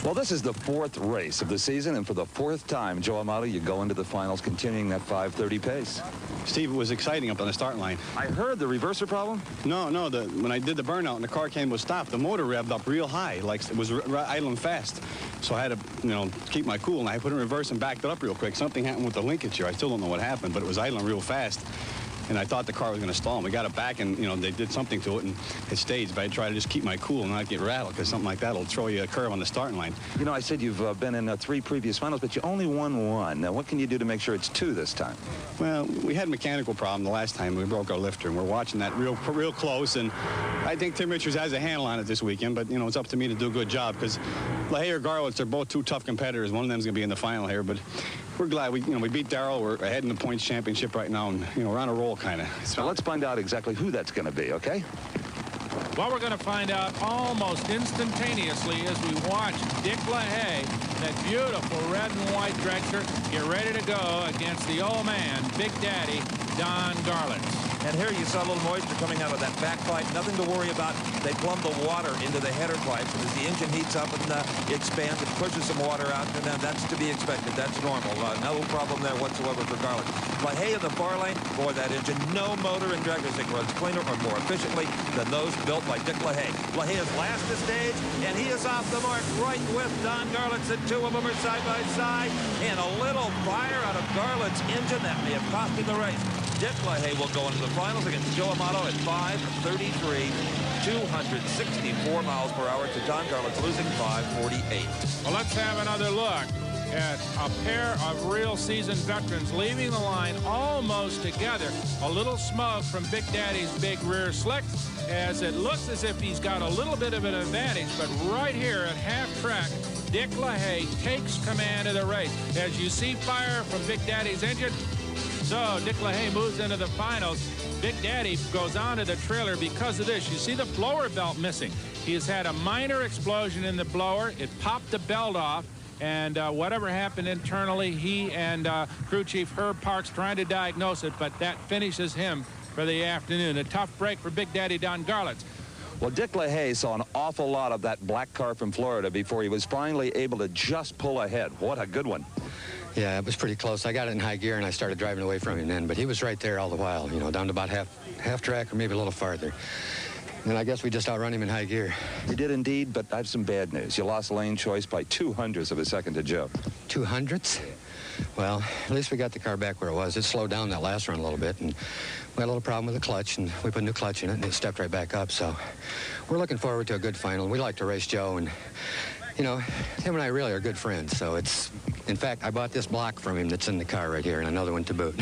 Well, this is the 4th race of the season, and for the 4th time, Joe Amato, you go into the finals continuing that 530 pace. Steve, it was exciting up on the starting line. I heard the reverser problem? No, when I did the burnout and the car came to a stop, the motor revved up real high, like it was idling fast. So I had to, keep my cool, and I put it in reverse and backed it up real quick. Something happened with the linkage here. I still don't know what happened, but it was idling real fast. And I thought the car was going to stall. And we got it back, and, they did something to it, and it stayed. But I try to just keep my cool and not get rattled, because something like that will throw you a curve on the starting line. I said you've been in 3 previous finals, but you only won 1. Now, what can you do to make sure it's 2 this time? Well, we had a mechanical problem the last time. We broke our lifter, and we're watching that real close. And I think Tim Richards has a handle on it this weekend, but, it's up to me to do a good job, because LaHaye or Garlitz, they're both 2 tough competitors. One of them's going to be in the final here, but we're glad we beat Darrell. We're ahead in the points championship right now, and, we're on a roll, kind of. So let's find out exactly who that's going to be, okay? Well, we're going to find out almost instantaneously as we watch Dick LaHaye, that beautiful red and white dragster, get ready to go against the old man, Big Daddy Don Garlitz. And here you saw a little moisture coming out of that back pipe. Nothing to worry about. They plumb the water into the header pipes. And as the engine heats up and expands, it pushes some water out. And then that's to be expected. That's normal. No problem there whatsoever for Garland. LaHaye in the far lane, boy, that engine, no motor and drag racing runs cleaner or more efficiently than those built by Dick LaHaye. LaHaye is last to stage, and he is off the mark right with Don Garlits. The two of them are side by side, and a little fire out of Garlits' engine that may have cost him the race. Dick LaHaye will go into the finals against Joe Amato at 5:33, 264 miles per hour to Don Garlits losing 5:48. Well, let's have another look at a pair of real seasoned veterans leaving the line almost together. A little smoke from Big Daddy's big rear slick, as it looks as if he's got a little bit of an advantage, but right here at half track, Dick LaHaye takes command of the race. As you see fire from Big Daddy's engine, so Dick LaHaye moves into the finals. Big Daddy goes on to the trailer because of this. You see the blower belt missing. He has had a minor explosion in the blower. It popped the belt off. And whatever happened internally, he and crew chief Herb Parks trying to diagnose it, but that finishes him for the afternoon. A tough break for Big Daddy Don Garlits. Well, Dick LaHaye saw an awful lot of that black car from Florida before he was finally able to just pull ahead. What a good one. Yeah, it was pretty close. I got it in high gear, and I started driving away from him then, but he was right there all the while, you know, down to about half track or maybe a little farther. And I guess we just outrun him in high gear. You did indeed, but I have some bad news. You lost lane choice by 2/100ths of a second to Joe. 2/100ths? Well, at least we got the car back where it was. It slowed down that last run a little bit, and we had a little problem with the clutch, and we put a new clutch in it, and it stepped right back up. So we're looking forward to a good final. We like to race Joe, and, you know, him and I really are good friends. So it's, in fact, I bought this block from him that's in the car right here, and another one to boot.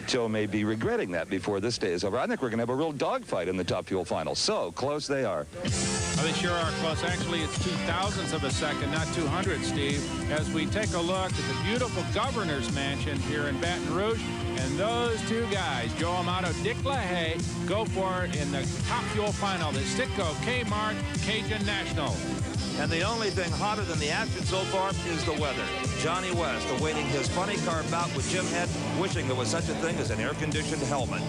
Joe may be regretting that before this day is over. I think we're going to have a real dogfight in the Top Fuel final. So close they are. They sure are close. Actually, it's 2/1000ths of a second, not 200, Steve, as we take a look at the beautiful governor's mansion here in Baton Rouge. And those two guys, Joe Amato, Dick LaHaye, go for it in the Top Fuel final, the Sitco Kmart Cajun Nationals. And the only thing hotter than the action so far is the weather. Johnny West awaiting his funny car bout with Jim Head, wishing there was such a thing as an air-conditioned helmet.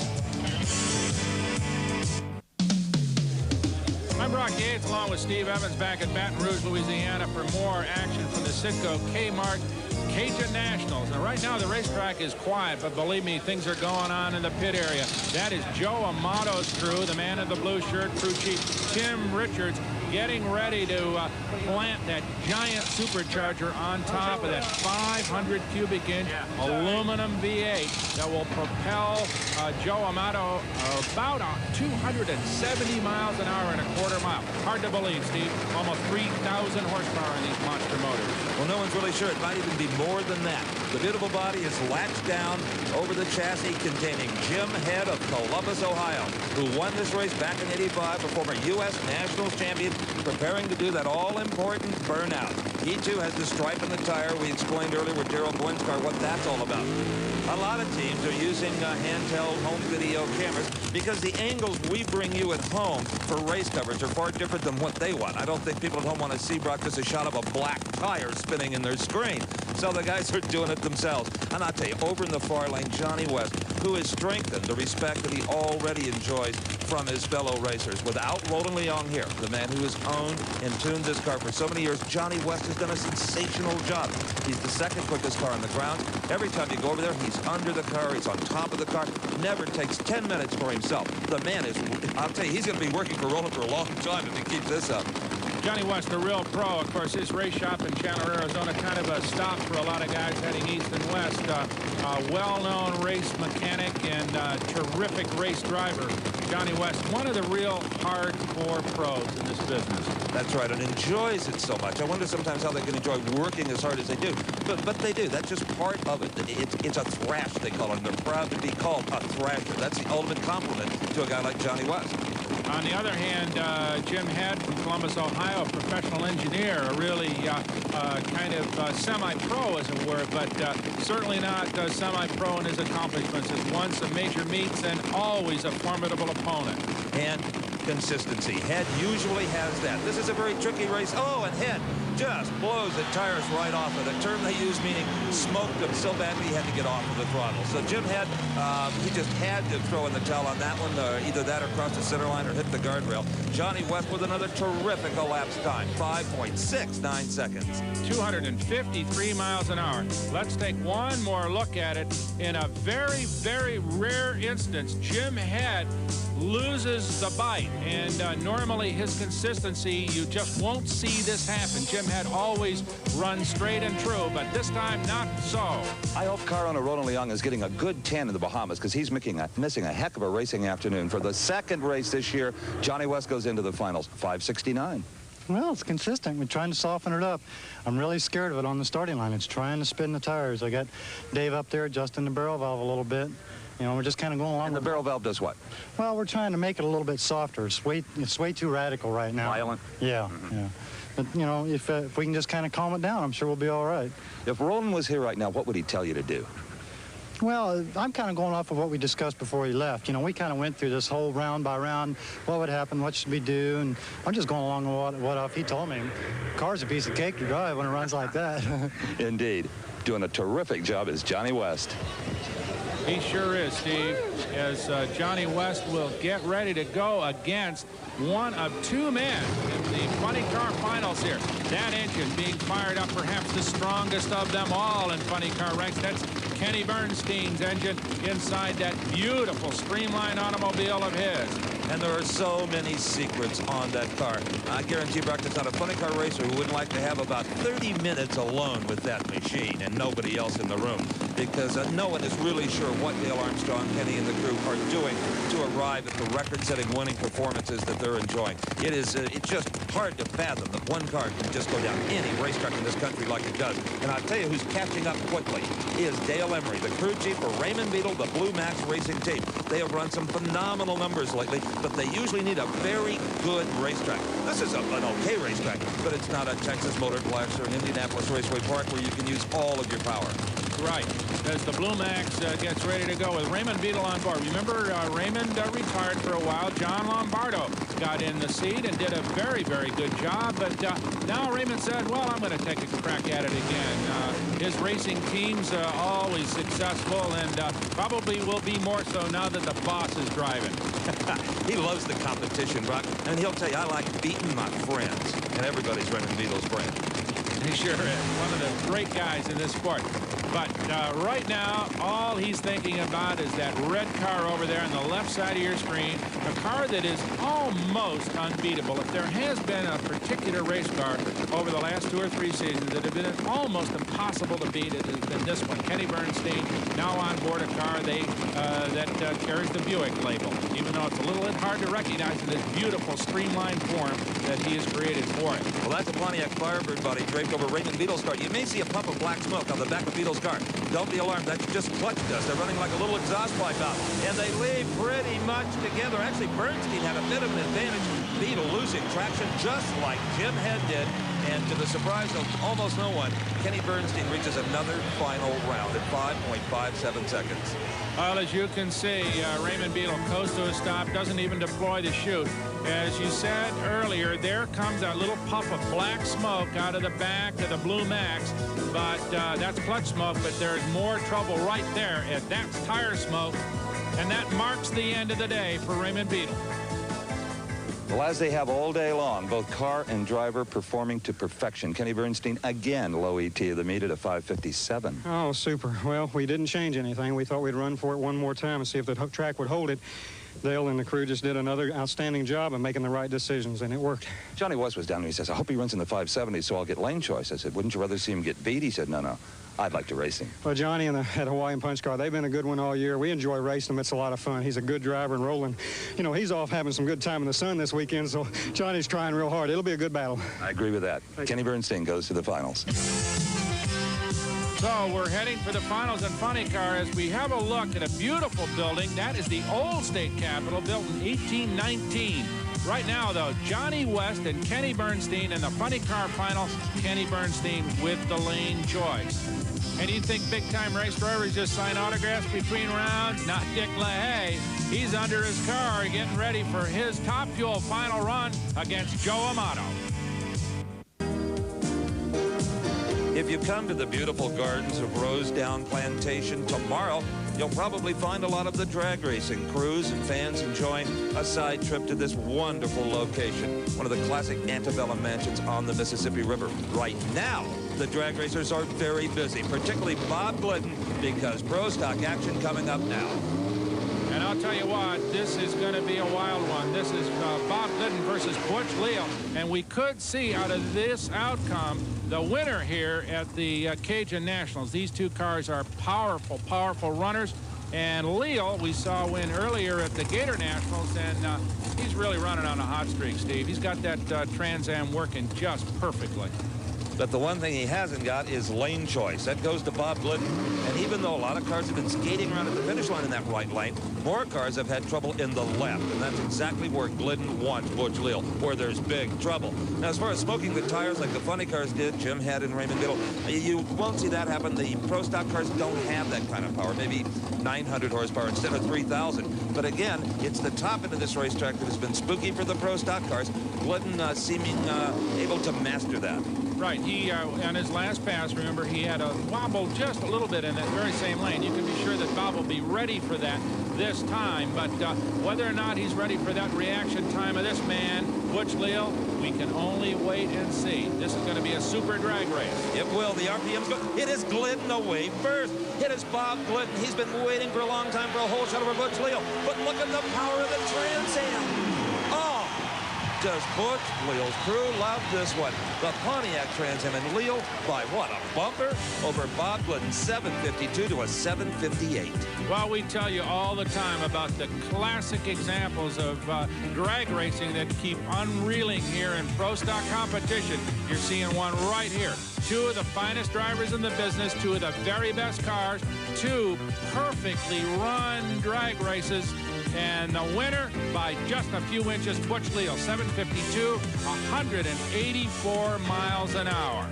I'm Brock Yates along with Steve Evans back at Baton Rouge, Louisiana for more action from the Sitco Kmart Cajun Nationals. Now, right now, the racetrack is quiet, but believe me, things are going on in the pit area. That is Joe Amato's crew, the man in the blue shirt, crew chief Tim Richards, getting ready to plant that giant supercharger on top of that 500 cubic inch aluminum V8 that will propel Joe Amato about 270 miles an hour in a quarter mile. Hard to believe, Steve. Almost 3,000 horsepower in these monster motors. Well, no one's really sure. It might even be more than that. The beautiful body is latched down over the chassis containing Jim Head of Columbus, Ohio, who won this race back in '85, a former U.S. Nationals champion, preparing to do that all-important burnout. He, too, has the stripe in the tire. We explained earlier with Darrell Boyne's car what that's all about. A lot of teams are using handheld home video cameras because the angles we bring you at home for race coverage are far different than what they want. I don't think people at home want to see, Brock, just a shot of a black tire spinning in their screen. So the guys are doing it themselves. And I'll tell you, over in the far lane, Johnny West, who has strengthened the respect that he already enjoys from his fellow racers. Without Roland Leong here, the man who has owned and tuned this car for so many years, Johnny West has done a sensational job. He's the second quickest car on the ground. Every time you go over there, he's under the car, he's on top of the car, never takes 10 minutes for himself. The man is, I'll tell you, he's going to be working for Roland for a long time if he keeps this up. Johnny West, a real pro. Of course, his race shop in Chandler, Arizona, kind of a stop for a lot of guys heading east and west. A well-known race mechanic and terrific race driver. Johnny West, one of the real hardcore pros in this business. That's right, and enjoys it so much. I wonder sometimes how they can enjoy working as hard as they do. But they do. That's just part of it. It's a thrash, they call it. And they're proud to be called a thrasher. That's the ultimate compliment to a guy like Johnny West. On the other hand, Jim Head from Columbus, Ohio, a professional engineer, a really kind of semi-pro, as it were, but certainly not semi-pro in his accomplishments. Has won some major meets and always a formidable opponent. And consistency. Head usually has that. This is a very tricky race. Oh, and Head just blows the tires right off of it. The term they use meaning smoked them so badly he had to get off of the throttle. So Jim Head, he just had to throw in the towel on that one, either that or cross the center line or hit the guardrail. Johnny West with another terrific elapsed time, 5.69 seconds. 253 miles an hour. Let's take one more look at it. In a very, very rare instance, Jim Head loses the bite, and normally his consistency, you just won't see this happen. Jim Head always runs straight and true, but this time not so. I hope car owner Roland Leong is getting a good tan in the Bahamas, because he's missing a heck of a racing afternoon. For the second race this year, Johnny West goes into the finals, 569. Well, it's consistent. We're trying to soften it up. I'm really scared of it on the starting line. It's trying to spin the tires. I got Dave up there adjusting the barrel valve a little bit. You know, we're just kind of going along. And the barrel valve does what? Well, we're trying to make it a little bit softer. It's way too radical right now. Violent? Yeah, yeah. But, you know, if we can just kind of calm it down, I'm sure we'll be all right. If Roland was here right now, what would he tell you to do? Well, I'm kind of going off of what we discussed before he left. You know, we kind of went through this whole round by round, what would happen, what should we do, and I'm just going along with what he told me. Car's a piece of cake to drive when it runs like that. Indeed. Doing a terrific job is Johnny West. He sure is, Steve, as Johnny West will get ready to go against one of two men in the funny car finals here. That engine being fired up, perhaps the strongest of them all in funny car ranks. That's Kenny Bernstein's engine inside that beautiful streamlined automobile of his. And there are so many secrets on that car. I guarantee, Brock, there's not a funny car racer who wouldn't like to have about 30 minutes alone with that machine and nobody else in the room, because no one is really sure what Dale Armstrong, Kenny, and the crew are doing to arrive at the record-setting winning performances that they're enjoying. It's just hard to fathom that one car can just go down any racetrack in this country like it does. And I'll tell you who's catching up quickly is Dale Emery, the crew chief for Raymond Beadle, the Blue Max Racing team. They have run some phenomenal numbers lately, but they usually need a very good racetrack. This is an okay racetrack, but it's not a Texas Motor Clash or an Indianapolis Raceway Park where you can use all of your power. Right, as the Blue Max gets ready to go with Raymond Beadle on board. Remember, Raymond retired for a while. John Lombardo got in the seat and did a very, very good job. But now Raymond said, well, I'm going to take a crack at it again. His racing team's always successful and probably will be more so now that the boss is driving. He loves the competition, Brock, and he'll tell you, I like beating my friends. And everybody's Raymond Beadle's friend. He sure is. One of the great guys in this sport. But right now, all he's thinking about is that red car over there on the left side of your screen, a car that is almost unbeatable. If there has been a particular race car over the last 2 or 3 seasons that have been almost impossible to beat, it has been this one. Kenny Bernstein now on board a car that carries the Buick label, even though it's a little bit hard to recognize in this beautiful streamlined form that he has created for it. Well, that's a Pontiac Firebird body draped over Raymond Beadle's car. You may see a puff of black smoke on the back of Beadle's car. Don't be alarmed. That's just clutch dust. They're running like a little exhaust pipe out. And they leave pretty much together. Actually, Bernstein had a bit of an advantage. Beadle losing traction just like Jim Head did. And to the surprise of almost no one, Kenny Bernstein reaches another final round at 5.57 seconds. Well, as you can see, Raymond Beadle coast to a stop, doesn't even deploy the chute. As you said earlier, there comes a little puff of black smoke out of the back of the Blue Max, but that's clutch smoke, but there's more trouble right there, and that's tire smoke, and that marks the end of the day for Raymond Beadle. Well, as they have all day long, both car and driver performing to perfection. Kenny Bernstein again low ET of the meet at a 5:57. Oh, super. Well, we didn't change anything. We thought we'd run for it one more time and see if the track would hold it. Dale and the crew just did another outstanding job of making the right decisions, and it worked. Johnny West was down and he says, I hope he runs in the 570 so I'll get lane choice. I said, wouldn't you rather see him get beat? He said, no, I'd like to race him. Well, Johnny and the Hawaiian Punch car, they've been a good one all year. We enjoy racing them. It's a lot of fun. He's a good driver, and Roland, you know, he's off having some good time in the sun this weekend, so Johnny's trying real hard. It'll be a good battle. I agree with that. Kenny Bernstein goes to the finals. So we're heading for the finals in funny car as we have a look at a beautiful building. That is the old state capitol, built in 1819. Right now, though, Johnny West and Kenny Bernstein in the funny car final. Kenny Bernstein with the lane choice. And you think big-time race drivers just sign autographs between rounds? Not Dick LaHaye. He's under his car getting ready for his Top Fuel final run against Joe Amato. If you come to the beautiful gardens of Rosedown Plantation tomorrow, you'll probably find a lot of the drag racing crews and fans enjoying a side trip to this wonderful location, one of the classic antebellum mansions on the Mississippi River. Right now, the drag racers are very busy, particularly Bob Glidden, because pro stock action coming up now. And I'll tell you what, this is going to be a wild one. This is Bob Glidden versus Butch Leal. And we could see out of this outcome the winner here at the Cajun Nationals. These two cars are powerful, powerful runners. And Leal, we saw win earlier at the Gator Nationals, and he's really running on a hot streak, Steve. He's got that Trans Am working just perfectly. But the one thing he hasn't got is lane choice. That goes to Bob Glidden. And even though a lot of cars have been skating around at the finish line in that right lane, more cars have had trouble in the left. And that's exactly where Glidden wants Butch Leal, where there's big trouble. Now, as far as smoking the tires like the funny cars did, Jim Head and Raymond Biddle, you won't see that happen. The pro stock cars don't have that kind of power, maybe 900 horsepower instead of 3,000. But again, it's the top end of this racetrack that has been spooky for the pro stock cars. Glidden seeming able to master that. Right. He, on his last pass, remember, he had a wobble just a little bit in that very same lane. You can be sure that Bob will be ready for that this time. But whether or not he's ready for that reaction time of this man, Butch Leal, we can only wait and see. This is going to be a super drag race. It will. The RPM's good. It is Glidden away first. It is Bob Glidden. He's been waiting for a long time for a whole shot over Butch Leal. But look at the power of the Trans Am. Oh! Does Butch Leal's crew love this one? The Pontiac Trans Am and Leal by what, a bumper over Bob Glidden, 752 to a 758. Well, we tell you all the time about the classic examples of drag racing that keep unreeling here in pro stock competition. You're seeing one right here. Two of the finest drivers in the business, two of the very best cars, two perfectly run drag races. And the winner by just a few inches, Butch Leal, 752, 184 miles an hour.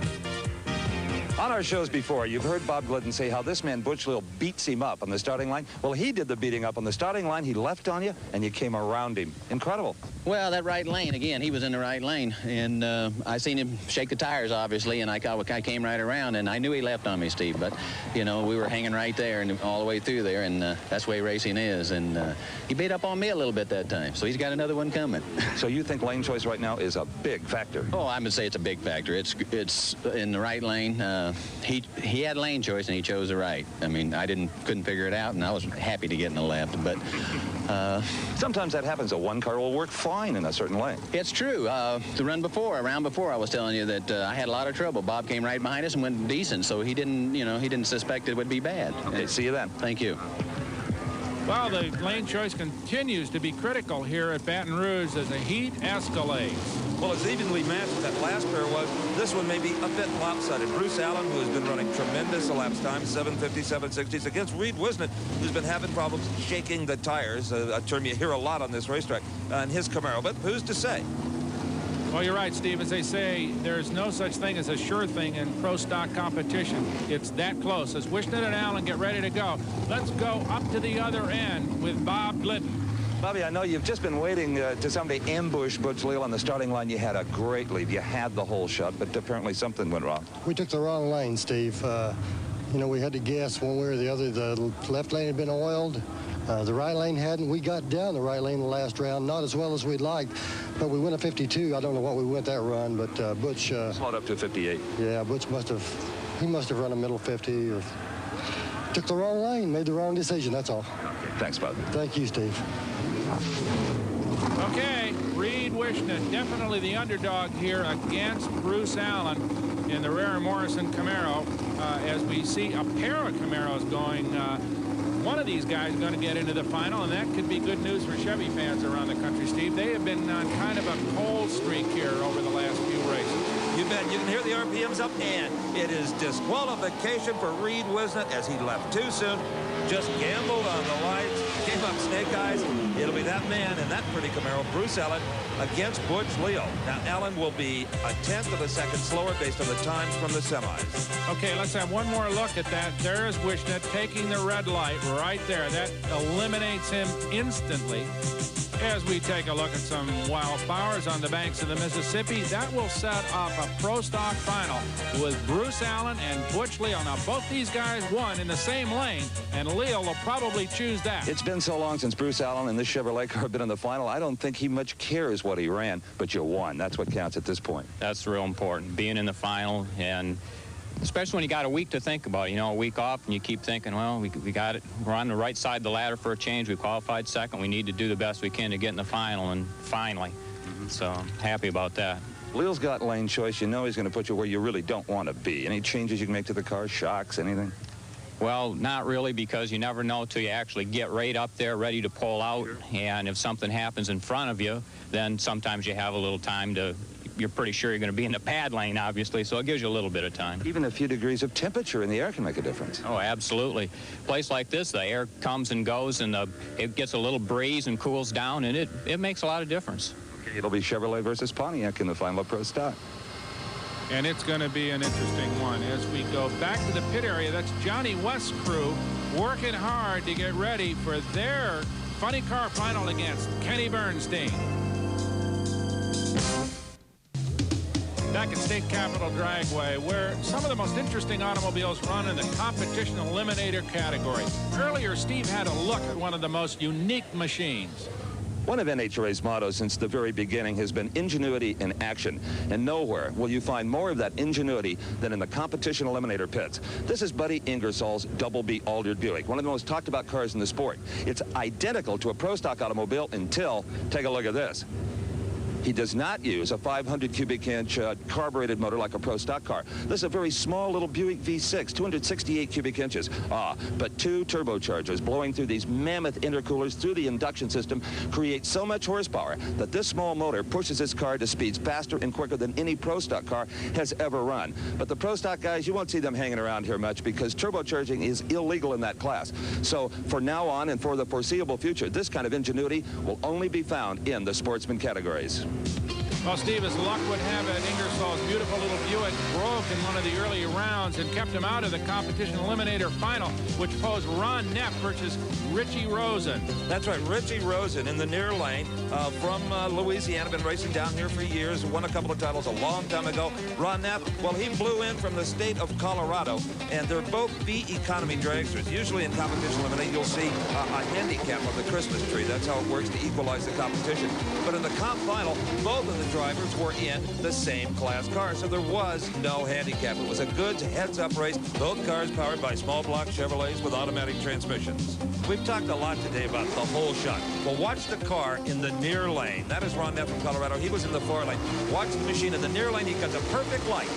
On our shows before, you've heard Bob Glidden say how this man, Butch Leal, beats him up on the starting line. Well, he did the beating up on the starting line. He left on you, and you came around him. Incredible. Well, that right lane, again, he was in the right lane. And I seen him shake the tires, obviously, and I came right around, and I knew he left on me, Steve. But, you know, we were hanging right there and all the way through there, and that's the way racing is. And he beat up on me a little bit that time, so he's got another one coming. So you think lane choice right now is a big factor? Oh, I would say it's a big factor. It's in the right lane. He had lane choice, and he chose the right. I mean, couldn't figure it out, and I was happy to get in the left. But sometimes that happens. A one car will work fine in a certain lane. It's true. The round before, I was telling you that I had a lot of trouble. Bob came right behind us and went decent, so he didn't suspect it would be bad. Okay, see you then. Thank you. Well, the lane choice continues to be critical here at Baton Rouge as the heat escalates. Well, as evenly matched as that last pair was, this one may be a bit lopsided. Bruce Allen, who has been running tremendous elapsed time, 750, 760s, against Reed Wisnett, who's been having problems shaking the tires, a term you hear a lot on this racetrack, in his Camaro. But who's to say? Well, you're right, Steve. As they say, there's no such thing as a sure thing in pro stock competition. It's that close. As Wishnett and Allen get ready to go, let's go up to the other end with Bob Glidden. Bobby, I know you've just been waiting to somebody ambush Butch Leal on the starting line. You had a great lead. You had the whole shot, but apparently something went wrong. We took the wrong lane, Steve. You know, we had to guess one way or the other. The left lane had been oiled. The right lane hadn't. We got down the right lane the last round, not as well as we'd liked, but we went a 52. I don't know what we went that run, but Butch... slowed up to 58. Yeah, Butch must have run a middle 50 or took the wrong lane, made the wrong decision, that's all. Okay, thanks, Bob. Thank you, Steve. Okay, Reed Wishnett, definitely the underdog here against Bruce Allen in the Rare Morrison Camaro. As we see a pair of Camaros going, one of these guys is going to get into the final, and that could be good news for Chevy fans around the country, Steve. They have been on kind of a cold streak here over the last few races. You bet. You can hear the RPMs up, and it is disqualification for Reed Wisnett as he left too soon. Just gambled on the lights, came up snake eyes. It'll be that man in that pretty Camaro, Bruce Allen, against Butch Leal. Now, Allen will be a tenth of a second slower based on the times from the semis. Okay, let's have one more look at that. There is Wishnett taking the red light right there. That eliminates him instantly. As we take a look at some wildflowers on the banks of the Mississippi, that will set off a Pro Stock final with Bruce Allen and Butch Leal. Now, both these guys won in the same lane, and Leal will probably choose that. It's been so long since Bruce Allen and this Chevrolet car have been in the final. I don't think he much cares what he ran, but you won. That's what counts at this point. That's real important, being in the final, and especially when you got a week to think about it. You know, a week off, and you keep thinking, well, we got it. We're on the right side of the ladder for a change. We qualified second. We need to do the best we can to get in the final, and finally. So I'm happy about that. Leal's got lane choice. You know he's going to put you where you really don't want to be. Any changes you can make to the car, shocks, anything? Well, not really, because you never know till you actually get right up there, ready to pull out. And if something happens in front of you, then sometimes you have a little time to... You're pretty sure you're going to be in the pad lane, obviously, so it gives you a little bit of time. Even a few degrees of temperature in the air can make a difference. Oh, absolutely. A place like this, the air comes and goes, and it gets a little breeze and cools down, and it makes a lot of difference. Okay, it'll be Chevrolet versus Pontiac in the final of Pro Stock. And it's going to be an interesting one. As we go back to the pit area, that's Johnny West's crew working hard to get ready for their funny car final against Kenny Bernstein. Back at State Capitol Dragway, where some of the most interesting automobiles run in the competition eliminator category. Earlier, Steve had a look at one of the most unique machines. One of NHRA's mottos since the very beginning has been ingenuity in action. And nowhere will you find more of that ingenuity than in the competition eliminator pits. This is Buddy Ingersoll's Double B Aldred Buick, one of the most talked about cars in the sport. It's identical to a Pro Stock automobile until, take a look at this. He does not use a 500 cubic inch carbureted motor like a Pro Stock car. This is a very small little Buick V6, 268 cubic inches. But two turbochargers blowing through these mammoth intercoolers through the induction system create so much horsepower that this small motor pushes this car to speeds faster and quicker than any Pro Stock car has ever run. But the Pro Stock guys, you won't see them hanging around here much because turbocharging is illegal in that class. So for now on and for the foreseeable future, this kind of ingenuity will only be found in the Sportsman categories. Well, Steve, as luck would have it, Ingersoll's beautiful little Buick broke in one of the earlier rounds and kept him out of the competition eliminator final, which posed Ron Neff versus Richie Rosen. That's right, Richie Rosen in the near lane from Louisiana, been racing down here for years, won a couple of titles a long time ago. Ron Neff, well, he blew in from the state of Colorado, and they're both B economy dragsters. Usually in competition eliminator, you'll see a handicap on the Christmas tree. That's how it works to equalize the competition. But in the comp final, both of the drivers were in the same class car, so there was no handicap. It was a good heads-up race. Both cars powered by small block Chevrolets with automatic transmissions. We've talked a lot today about the whole shot. Well, watch the car in the near lane. That is Ron Neff from Colorado. He was in the far lane. Watch the machine in the near lane. He cuts a perfect light.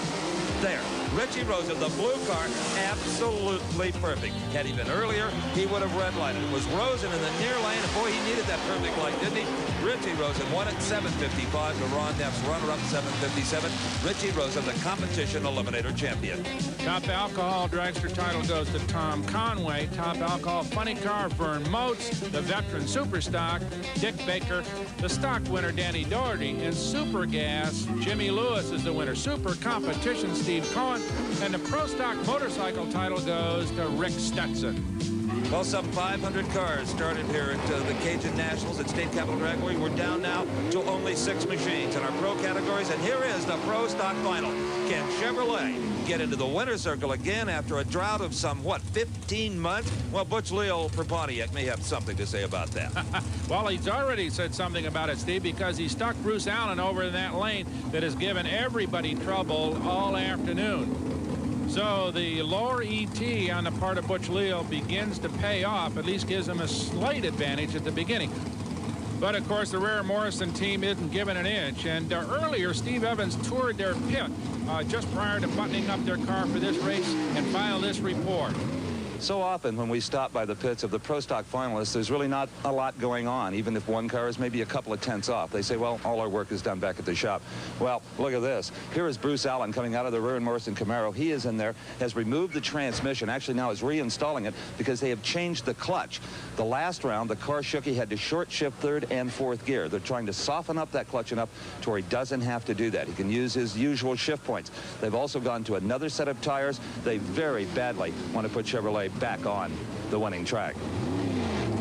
There. Richie Rosen, the blue car, absolutely perfect. Had he been earlier, he would have redlighted. It was Rosen in the near lane, and boy, he needed that perfect light, didn't he? Richie Rosen won at 7:55 to Ron Neff's runner-up 7:57. Richie Rosen, the competition eliminator champion. Top alcohol dragster title goes to Tom Conway. Top alcohol funny car, Vern Moats. The veteran super stock, Dick Baker. The stock winner, Danny Doherty. And super gas, Jimmy Lewis is the winner. Super competition, Steve Cohen. And the Pro Stock motorcycle title goes to Rick Stetson. Well, some 500 cars started here at the Cajun Nationals at State Capitol Dragway. We're down now to only 6 machines in our pro categories, and here is the Pro Stock final. Can Chevrolet get into the winner's circle again after a drought of some, 15 months? Well, Butch Leal for Pontiac may have something to say about that. Well, he's already said something about it, Steve, because he stuck Bruce Allen over in that lane that has given everybody trouble all afternoon. So the lower ET on the part of Butch Leal begins to pay off, at least gives him a slight advantage at the beginning. But, of course, the Rare Morrison team isn't given an inch. And earlier, Steve Evans toured their pit just prior to buttoning up their car for this race and filed this report. So often when we stop by the pits of the Pro Stock finalists, there's really not a lot going on, even if one car is maybe a couple of tenths off. They say, well, all our work is done back at the shop. Well, look at this. Here is Bruce Allen coming out of the Rare Morrison Camaro. He is in there, has removed the transmission, actually now is reinstalling it because they have changed the clutch. The last round, the car shook. He had to short shift third and fourth gear. They're trying to soften up that clutch enough to where he doesn't have to do that. He can use his usual shift points. They've also gone to another set of tires. They very badly want to put Chevrolet back on the winning track.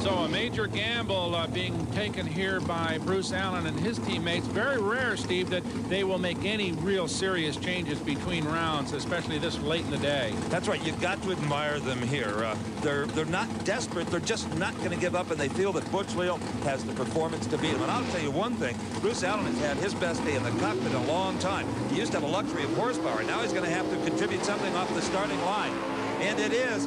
So a major gamble being taken here by Bruce Allen and his teammates. Very rare, Steve, that they will make any real serious changes between rounds, especially this late in the day. That's right. You've got to admire them here. They're not desperate. They're just not going to give up, and they feel that Butch Leal has the performance to beat them. And I'll tell you one thing. Bruce Allen has had his best day in the cockpit in a long time. He used to have a luxury of horsepower. Now he's going to have to contribute something off the starting line. And it is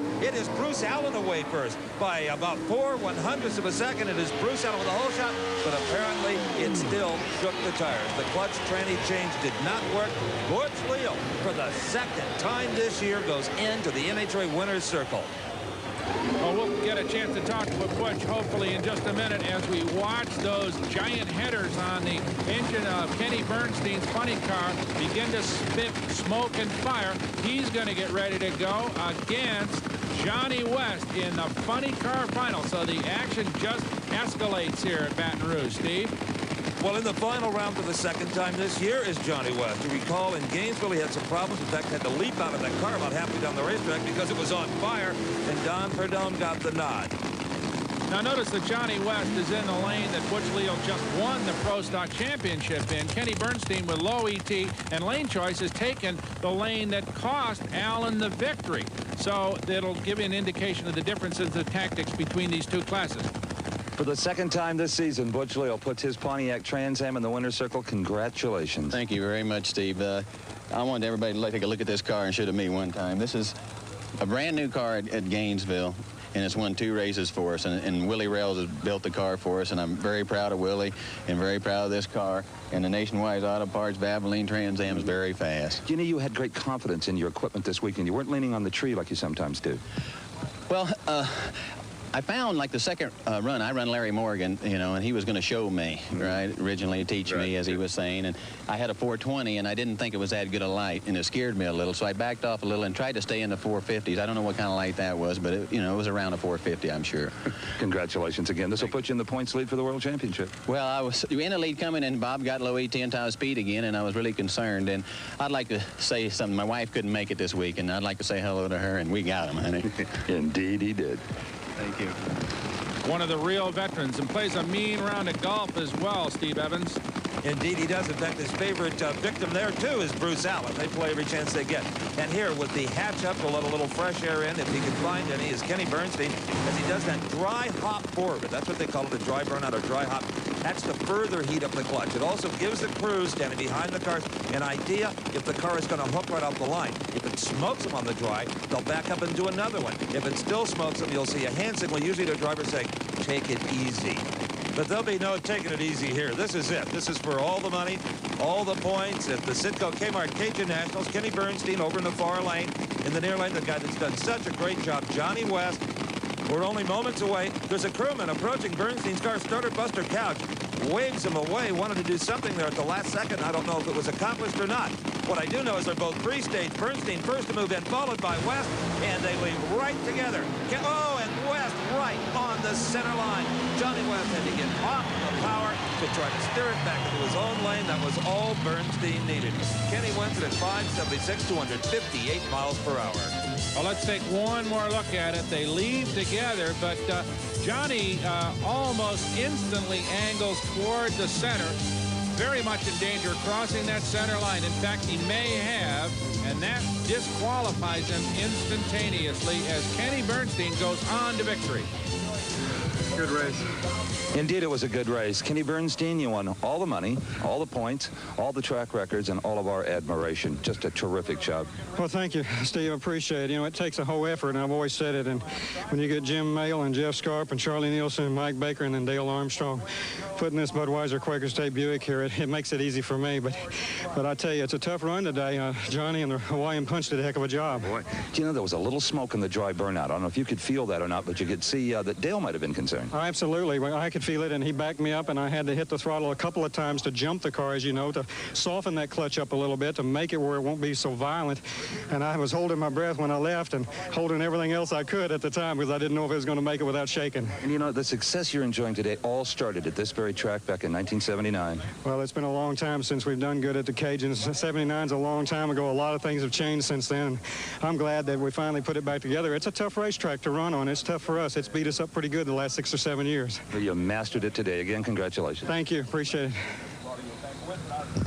Bruce Allen away first by about 4/100ths of a second. It is Bruce Allen with a whole shot, but apparently it still shook the tires. The clutch tranny change did not work. Butch Leal, for the second time this year, goes into the NHRA winner's circle. Well, we'll get a chance to talk with Butch hopefully in just a minute as we watch those giant headers on the engine of Kenny Bernstein's funny car begin to spit smoke and fire. He's going to get ready to go against Johnny West in the funny car final. So the action just escalates here at Baton Rouge, Steve. Well, in the final round for the second time this year is Johnny West. You recall in Gainesville he had some problems. In fact, had to leap out of that car about halfway down the racetrack because it was on fire, and Don Perdone got the nod. Now notice that Johnny West is in the lane that Butch Leal just won the Pro Stock Championship in. Kenny Bernstein with low ET and lane choice has taken the lane that cost Allen the victory. So it'll give you an indication of the differences in the tactics between these two classes. For the second time this season, Butch Leal puts his Pontiac Trans Am in the winner's circle. Congratulations. Thank you very much, Steve. I wanted everybody to take a look at this car and show it to me one time. This is a brand new car at Gainesville, and it's won 2 races for us. And Willie Rails has built the car for us, and I'm very proud of Willie and very proud of this car. And the Nationwide Auto Parts Valvoline Trans Am is very fast. You know, you had great confidence in your equipment this weekend. You weren't leaning on the tree like you sometimes do. Well, I found, like, the second run, I run Larry Morgan, you know, and he was going to show me, right, originally teach me, as he was saying. And I had a 420, and I didn't think it was that good a light, and it scared me a little. So I backed off a little and tried to stay in the 450s. I don't know what kind of light that was, but, it, you know, it was around a 450, I'm sure. Congratulations again. This will put you in the points lead for the World Championship. Well, I was in the lead coming, and Bob got low ET and top speed again, and I was really concerned. And I'd like to say something. My wife couldn't make it this week, and I'd like to say hello to her, and we got him, honey. Indeed, he did. Thank you. One of the real veterans and plays a mean round of golf as well, Steve Evans. Indeed, he does. In fact, his favorite victim there, too, is Bruce Allen. They play every chance they get. And here, with the hatch-up to let a little fresh air in, if he can find any, is Kenny Bernstein, as he does that dry hop forward. That's what they call it, a dry burnout or dry hop. That's to further heat up the clutch. It also gives the crew standing behind the cars an idea if the car is going to hook right off the line. If it smokes them on the dry, they'll back up and do another one. If it still smokes them, you'll see a hand signal, usually to a driver saying, take it easy. But there'll be no taking it easy here. This is it. This is for all the money, all the points. At the Citgo Kmart Cajun Nationals, Kenny Bernstein over in the far lane. In the near lane, the guy that's done such a great job, Johnny West. We're only moments away. There's a crewman approaching Bernstein's car. Starter Buster Couch waves him away. Wanted to do something there at the last second. I don't know if it was accomplished or not. What I do know is they're both pre-stage. Bernstein first to move in, followed by West, and they leave right together. Oh, and West right on the center line. Johnny West had to get off the power to try to steer it back into his own lane. That was all Bernstein needed. Kenny wins it at 576, 258 miles per hour. Well, let's take one more look at it. They leave together, but Johnny almost instantly angles toward the center. Very much in danger of crossing that center line. In fact, he may have, and that disqualifies him instantaneously as Kenny Bernstein goes on to victory. Good race. Indeed, it was a good race. Kenny Bernstein, you won all the money, all the points, all the track records, and all of our admiration. Just a terrific job. Well, thank you, Steve. I appreciate it. You know, it takes a whole effort, and I've always said it. And when you get Jim Mayle and Jeff Scarp and Charlie Nielsen and Mike Baker and then Dale Armstrong putting this Budweiser Quaker State Buick here, it makes it easy for me. But I tell you, it's a tough run today. Johnny and the Hawaiian Punch did a heck of a job. Boy, do you know there was a little smoke in the dry burnout? I don't know if you could feel that or not, but you could see that Dale might have been concerned. Oh, absolutely. I could could feel it, and he backed me up, and I had to hit the throttle a couple of times to jump the car, as you know, to soften that clutch up a little bit, to make it where it won't be so violent. And I was holding my breath when I left and holding everything else I could at the time because I didn't know if it was going to make it without shaking. And you know, the success you're enjoying today all started at this very track back in 1979. Well, it's been a long time since we've done good at the Cajuns. 79's a long time ago. A lot of things have changed since then. I'm glad that we finally put it back together. It's a tough racetrack to run on. It's tough for us. It's beat us up pretty good the last 6 or 7 years. You mastered it today. Again, congratulations. Thank you. Appreciate it.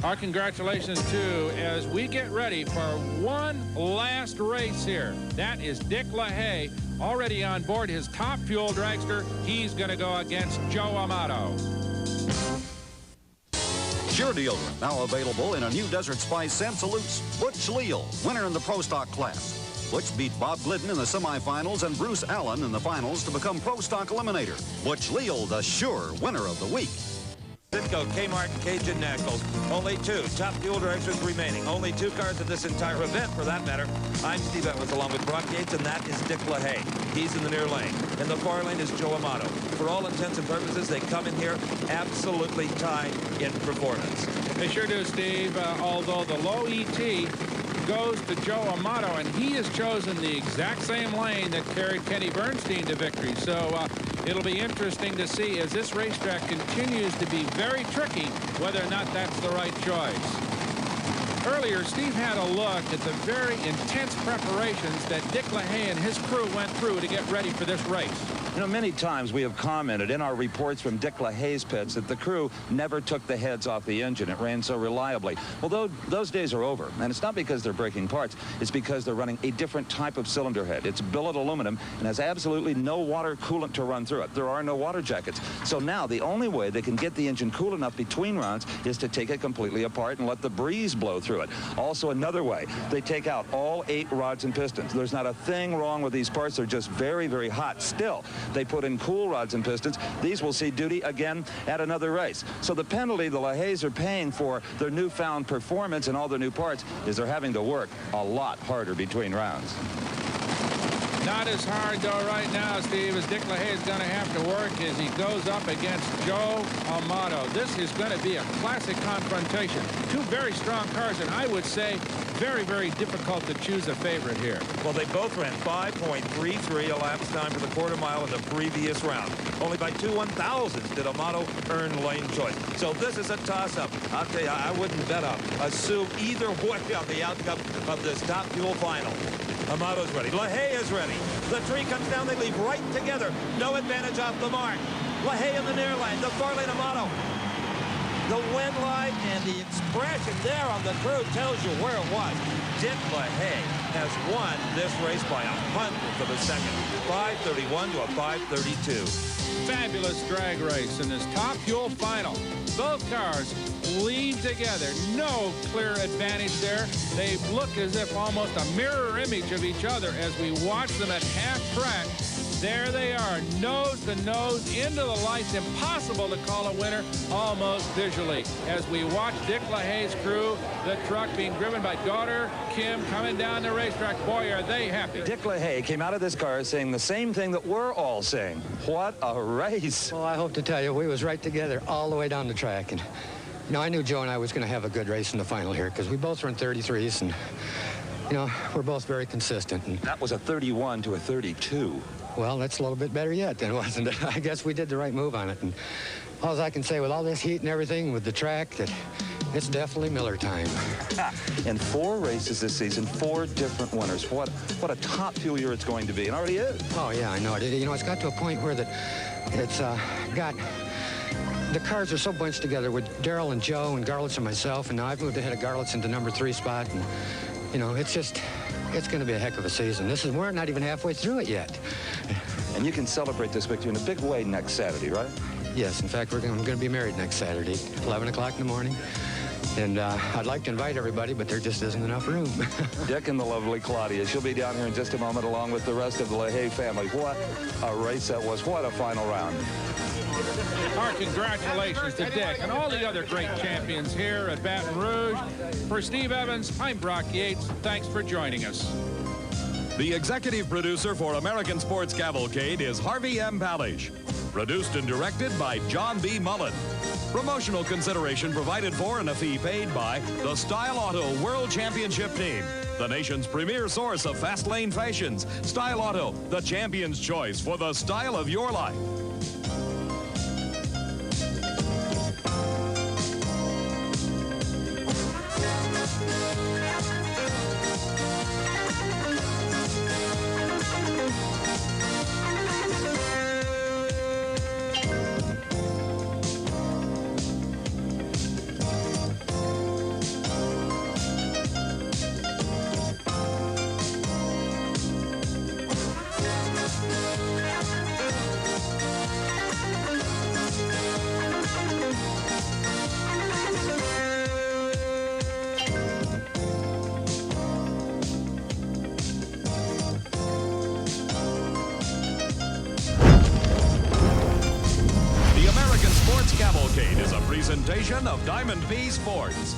Our congratulations, too, as we get ready for one last race here. That is Dick LaHaye, already on board his top fuel dragster. He's going to go against Joe Amato. Sure deodorant, now available in a new Desert Spice scent, salutes Butch Leal, winner in the Pro Stock class. Butch beat Bob Glidden in the semifinals and Bruce Allen in the finals to become Pro Stock Eliminator. Butch Leal, the sure winner of the week. Citgo, Kmart, and Cajun Nationals. Only 2 top fuel dragsters remaining. Only 2 cars in this entire event, for that matter. I'm Steve Evans along with Brock Yates, and that is Dick LaHaye. He's in the near lane. In the far lane is Joe Amato. For all intents and purposes, they come in here absolutely tied in performance. They sure do, Steve, although the low ET goes to Joe Amato, and he has chosen the exact same lane that carried Kenny Bernstein to victory. So it'll be interesting to see as this racetrack continues to be very tricky whether or not that's the right choice. Earlier, Steve had a look at the very intense preparations that Dick LaHaye and his crew went through to get ready for this race. You know, many times we have commented in our reports from Dick LaHaye's pits that the crew never took the heads off the engine. It ran so reliably. Well, those days are over. And it's not because they're breaking parts. It's because they're running a different type of cylinder head. It's billet aluminum and has absolutely no water coolant to run through it. There are no water jackets. So now the only way they can get the engine cool enough between rounds is to take it completely apart and let the breeze blow through it. Also, another way, they take out all 8 rods and pistons. There's not a thing wrong with these parts. They're just very, very hot. Still, they put in cool rods and pistons. These will see duty again at another race. So the penalty the LaHayes are paying for their newfound performance and all their new parts is they're having to work a lot harder between rounds. Not as hard, though, right now, Steve, as Dick LaHaye is going to have to work as he goes up against Joe Amato. This is going to be a classic confrontation. 2 very strong cars, and I would say very, very difficult to choose a favorite here. Well, they both ran 5.33 elapsed time for the quarter mile in the previous round. Only by 2 1/1000ths did Amato earn lane choice. So this is a toss-up. I'll tell you, I wouldn't bet up. Assume either way on the outcome of this top fuel final. Amato's ready. LaHaye is ready. The tree comes down. They leave right together. No advantage off the mark. LaHaye in the near lane. The far lane, Amato. The wind line and the expression there on the crew tells you where it was. Dick LaHaye has won this race by 1/100th of a second. 5:31 to a 5:32. Fabulous drag race in this top fuel final. Both cars leave together. No clear advantage there. They look as if almost a mirror image of each other as we watch them at half track. There they are, nose to nose, into the lights. Impossible to call a winner almost visually. As we watch Dick LaHaye's crew, the truck being driven by daughter Kim coming down the racetrack. Boy, are they happy. Dick LaHaye came out of this car saying the same thing that we're all saying. What a race. Well, I hope to tell you, we was right together all the way down the track. And, you know, I knew Joe and I was going to have a good race in the final here because we both run 33s and, you know, we're both very consistent. And that was a 31 to a 32. Well, that's a little bit better yet then, wasn't it? I guess we did the right move on it. And all I can say with all this heat and everything with the track, that it's definitely Miller time. In 4 races this season, 4 different winners. What a top fuel year it's going to be, and already is. Oh, yeah, I know it. You know, it's got to a point where it's got... The cars are so bunched together with Darrell and Joe and Garlitz and myself, and now I've moved ahead of Garlitz into number 3 spot, and, you know, it's going to be a heck of a season. We're not even halfway through it yet. And you can celebrate this victory in a big way next Saturday, right? Yes, in fact, I'm going to be married next Saturday, 11 o'clock in the morning. And I'd like to invite everybody, but there just isn't enough room. Dick and the lovely Claudia. She'll be down here in just a moment along with the rest of the LaHaye family. What a race that was. What a final round. Our congratulations to Dick and all the other great champions here at Baton Rouge. For Steve Evans, I'm Brock Yates. Thanks for joining us. The executive producer for American Sports Cavalcade is Harvey M. Palish. Produced and directed by John B. Mullen. Promotional consideration provided for and a fee paid by the Style Auto World Championship Team, the nation's premier source of fast lane fashions. Style Auto, the champion's choice for the style of your life. Cavalcade is a presentation of Diamond P Sports.